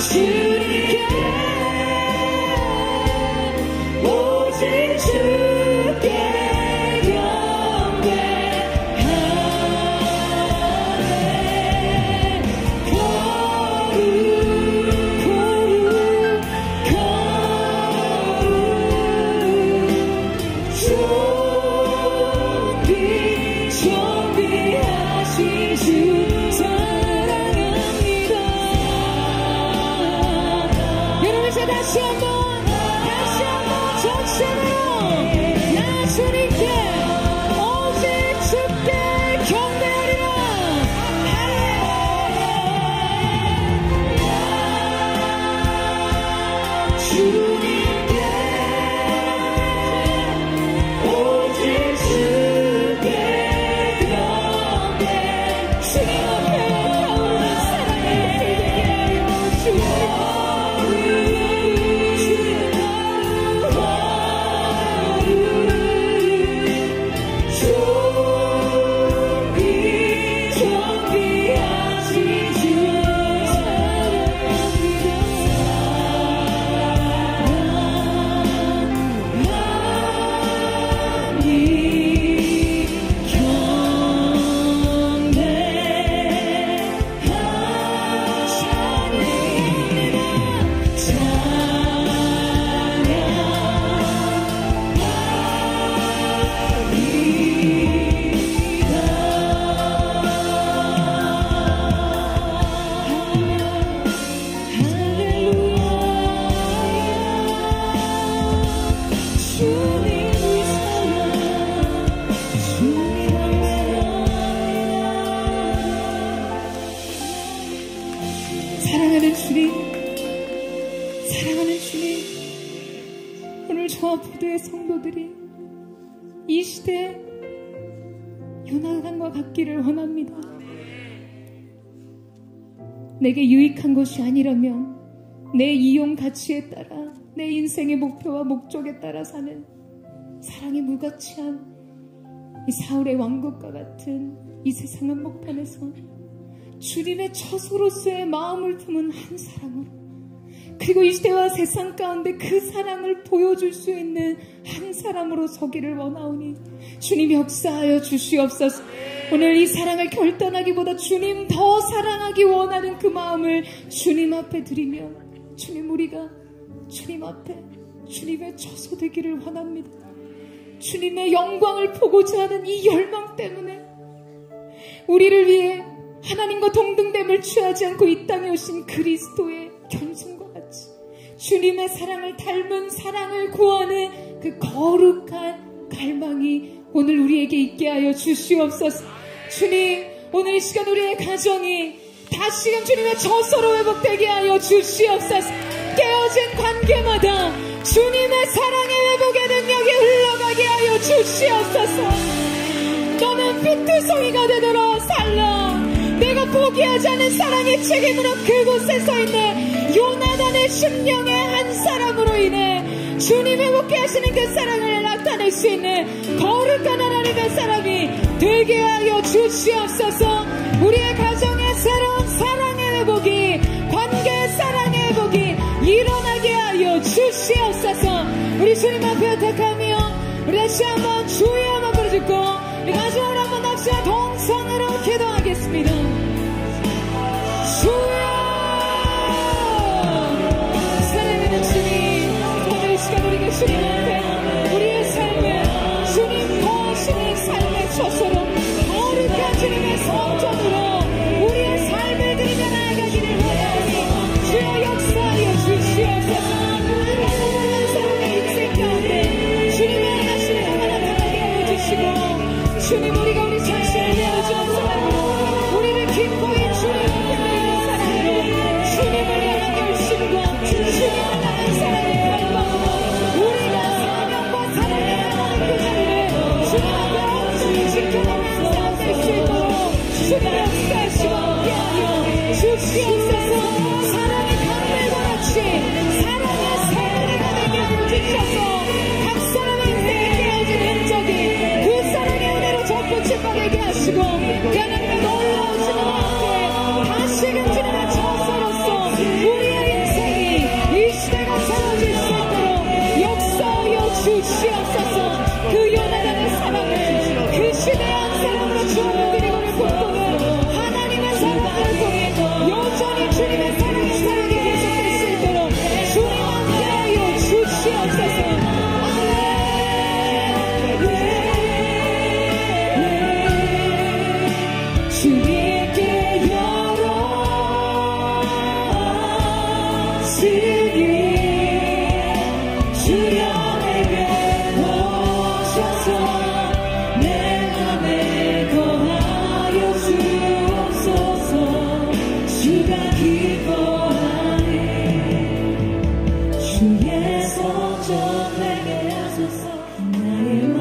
B: 주님께 오직 주께 존귀하신 주 사랑합니다. 여러분 이제 다시 한번 전체로 나 주님께 오직 주께 경배하리라. 주님께 오직 주께 경배. 주님 앞에 타오르는 사랑의 불되게 하여 존귀하신 주 사랑하는 주님, 오늘 저와 부두의 성도들이 이 시대에 요나단과 같기를 원합니다. 내게 유익한 것이 아니라면 내 이용 가치에 따라 내 인생의 목표와 목적에 따라 사는 사랑이 무가치한 이 사울의 왕국과 같은 이 세상 한복판에서 주님의 처소로서의 마음을 품은 한 사람으로, 그리고 이 시대와 세상 가운데 그 사랑을 보여줄 수 있는 한 사람으로 서기를 원하오니 주님 역사하여 주시옵소서. 오늘 이 사랑을 결단하기보다 주님 더 사랑하기 원하는 그 마음을 주님 앞에 드리며, 주님, 우리가 주님 앞에 주님의 처소 되기를 원합니다. 주님의 영광을 보고자 하는 이 열망 때문에 우리를 위해 하나님과 동등됨을 취하지 않고 이 땅에 오신 그리스도의 견성과 같이 주님의 사랑을 닮은 사랑을 구하는 그 거룩한 갈망이 오늘 우리에게 있게 하여 주시옵소서. 주님, 오늘 이 시간 우리의 가정이 다시금 주님의 처소로 회복되게 하여 주시옵소서. 깨어진 관계마다 주님의 사랑의 회복의 능력이 흘러가게 하여 주시옵소서. 너는 피투성이가 되도록 살라. 내가 포기하지 않은 사랑의 책임으로 그곳에 서 있는 요나단의 심령의 한 사람으로 인해 주님 회복케 하시는 그 사랑을 나타낼 수 있는 거룩한 하나님의 사람이 되게 하여 주시옵소서. 우리의 가정의 새로운 사랑의 회복이, 관계의 사랑의 회복이 일어나게 하여 주시옵소서. 우리 주님 앞에 부탁하며 우리 다시 한번 주의 한번 부르짖고 우리 가정으로 한번 합시다. 동성으로 기도하겠습니다. 주여, 사랑하는 주님, 오늘 이 시간 우리가 주님 앞에 우리의 삶을 주님 거하시는 삶의 처소로 거룩한 주님의 성전으로 우리의 삶을 드리며 나아가기를 원하오니 주여 역사하여 주시옵소서. 한 사람의 인생 가운데 주님의 하시는 하나 나타나게 하여 주시고, 주님, 우리가 우리 자신을 내어주는 사랑으로 우리를 기꺼이 주님 앞에 드리는 사랑으로 주님을 향한 열심과 주님을 향한 사랑의 갈망으로 우리가 사명과 사랑의 하나님 그 자리를 주님 앞에 온전히 지켜나가는 사람 될 수 있도록 주님 역사하시고 함께하여 주시옵소서. 사랑의 강물과 같이 사랑의 새해가 되게 하여 주셔서 각 사람의 인생에 깨어진 흔적이 그 사랑의 은혜로 접붙일 것 되게 하시고, 그 하나님의 놀라우신 은혜에 다시금 주님의 처소로서 우리의 인생이 이 시대가 세워질 수 있도록 역사하여 주시옵소서. 그 요나단의 사랑을 그 시대의 한 사람으로 주어를 드리고를 꿈꾸는 하나님의 사랑을 통해 여전히 주님의 사랑이 살게 계속될 수 있도록 주님 함께하여 주시옵소서. 주님께 열었으니 주여 내게 오셔서 내 맘에 거하여 주옵소서. 주가 기뻐하네. 주의 성전 내게 하소서. 나의 맘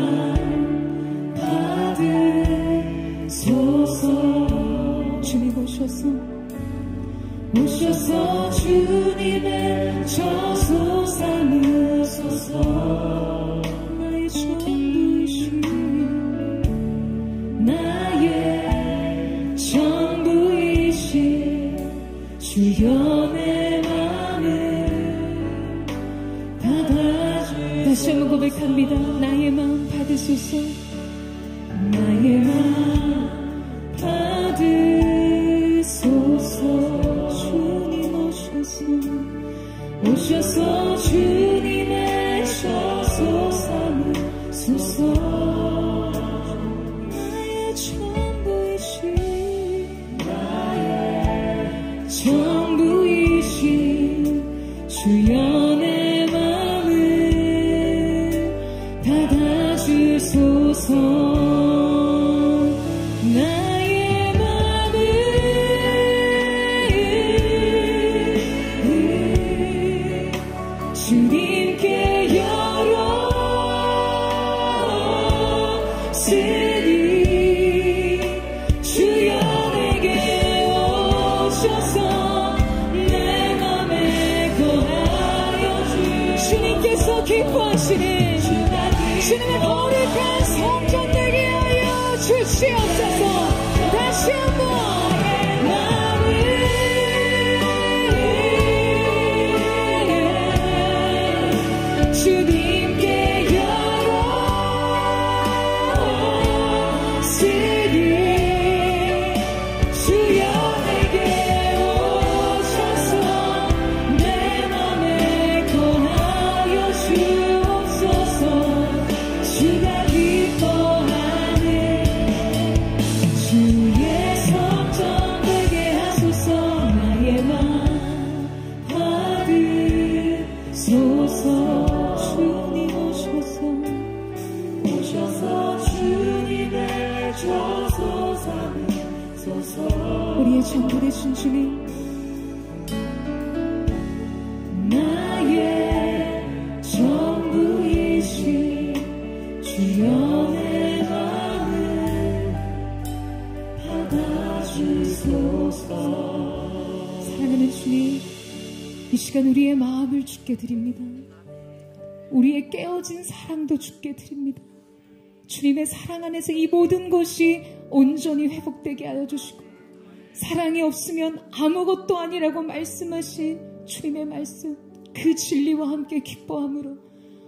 B: 받으소서. 주님 오셔서 주님의 처소 삼으소서. 나의 전부이신 나의 전부이신 주여 내 맘을 받아주소서. 다시 한번 고백합니다. 나의 마음 받으소서. 나의 마음 받으소서. 주님 오셔서 주님의 처소 삼으소서. 나의 전부이신 주여 내 맘을 받아주소서. 주님께 열어 주님의 거룩한 성전 되게 하여 주시옵소서. 다시 한번 주님께 열었으니 주여 내게 오셔서 내 맘에 거하여 주옵소서. 주가 기뻐하는 주의 성전 되게 하소서. 나의 맘 받으소서. 주님 오셔서 주님의 조소 삼으소서. 우리의 전부 되신 주님, 나의 전부이신 주여 내 마음을 받아주소서. 사랑하는 주님, 이 시간 우리의 마음을 주께 드립니다. 우리의 깨어진 사랑도 주께 드립니다. 주님의 사랑 안에서 이 모든 것이 온전히 회복되게 하여 주시고, 사랑이 없으면 아무것도 아니라고 말씀하신 주님의 말씀, 그 진리와 함께 기뻐함으로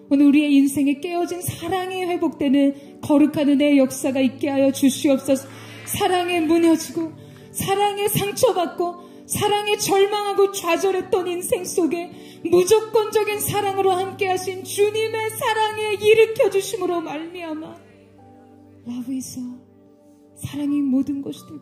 B: 오늘 우리의 인생에 깨어진 사랑이 회복되는 거룩한 은혜의 역사가 있게 하여 주시옵소서. 사랑에 무너지고 사랑에 상처받고 사랑에 절망하고 좌절했던 인생 속에 무조건적인 사랑으로 함께하신 주님의 사랑에 일으켜주심으로 말미암아 라브에서 사랑이 모든 것이 되고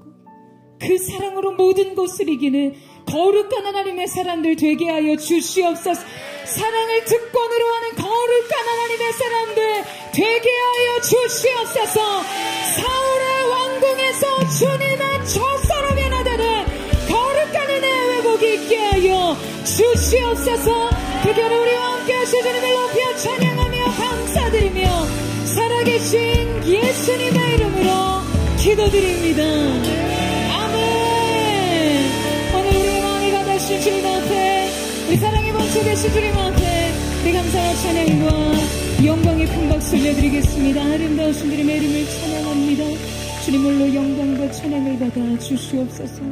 B: 그 사랑으로 모든 것을 이기는 거룩한 하나님의 사람들 되게 하여 주시옵소서. 사랑을 특권으로 하는 거룩한 하나님의 사람들 되게 하여 주시옵소서. 사울의 왕궁에서 주님의 저사로 변화되는 거룩한 은혜의 회복이 있게 하여 주시옵소서. 특별히 우리와 함께 하신 주님을 높여 찬양하며 감사드리며 살아계신 예수님의 이름으로 기도드립니다. 주님 앞에, 우리 사랑의 번쩍 되신 주님 앞에 우리 감사와 찬양과 영광의 큰 박수 올려드리겠습니다. 아름다우신 주님의 이름을 찬양합니다. 주님 홀로 영광과 찬양을 받아 주시옵소서.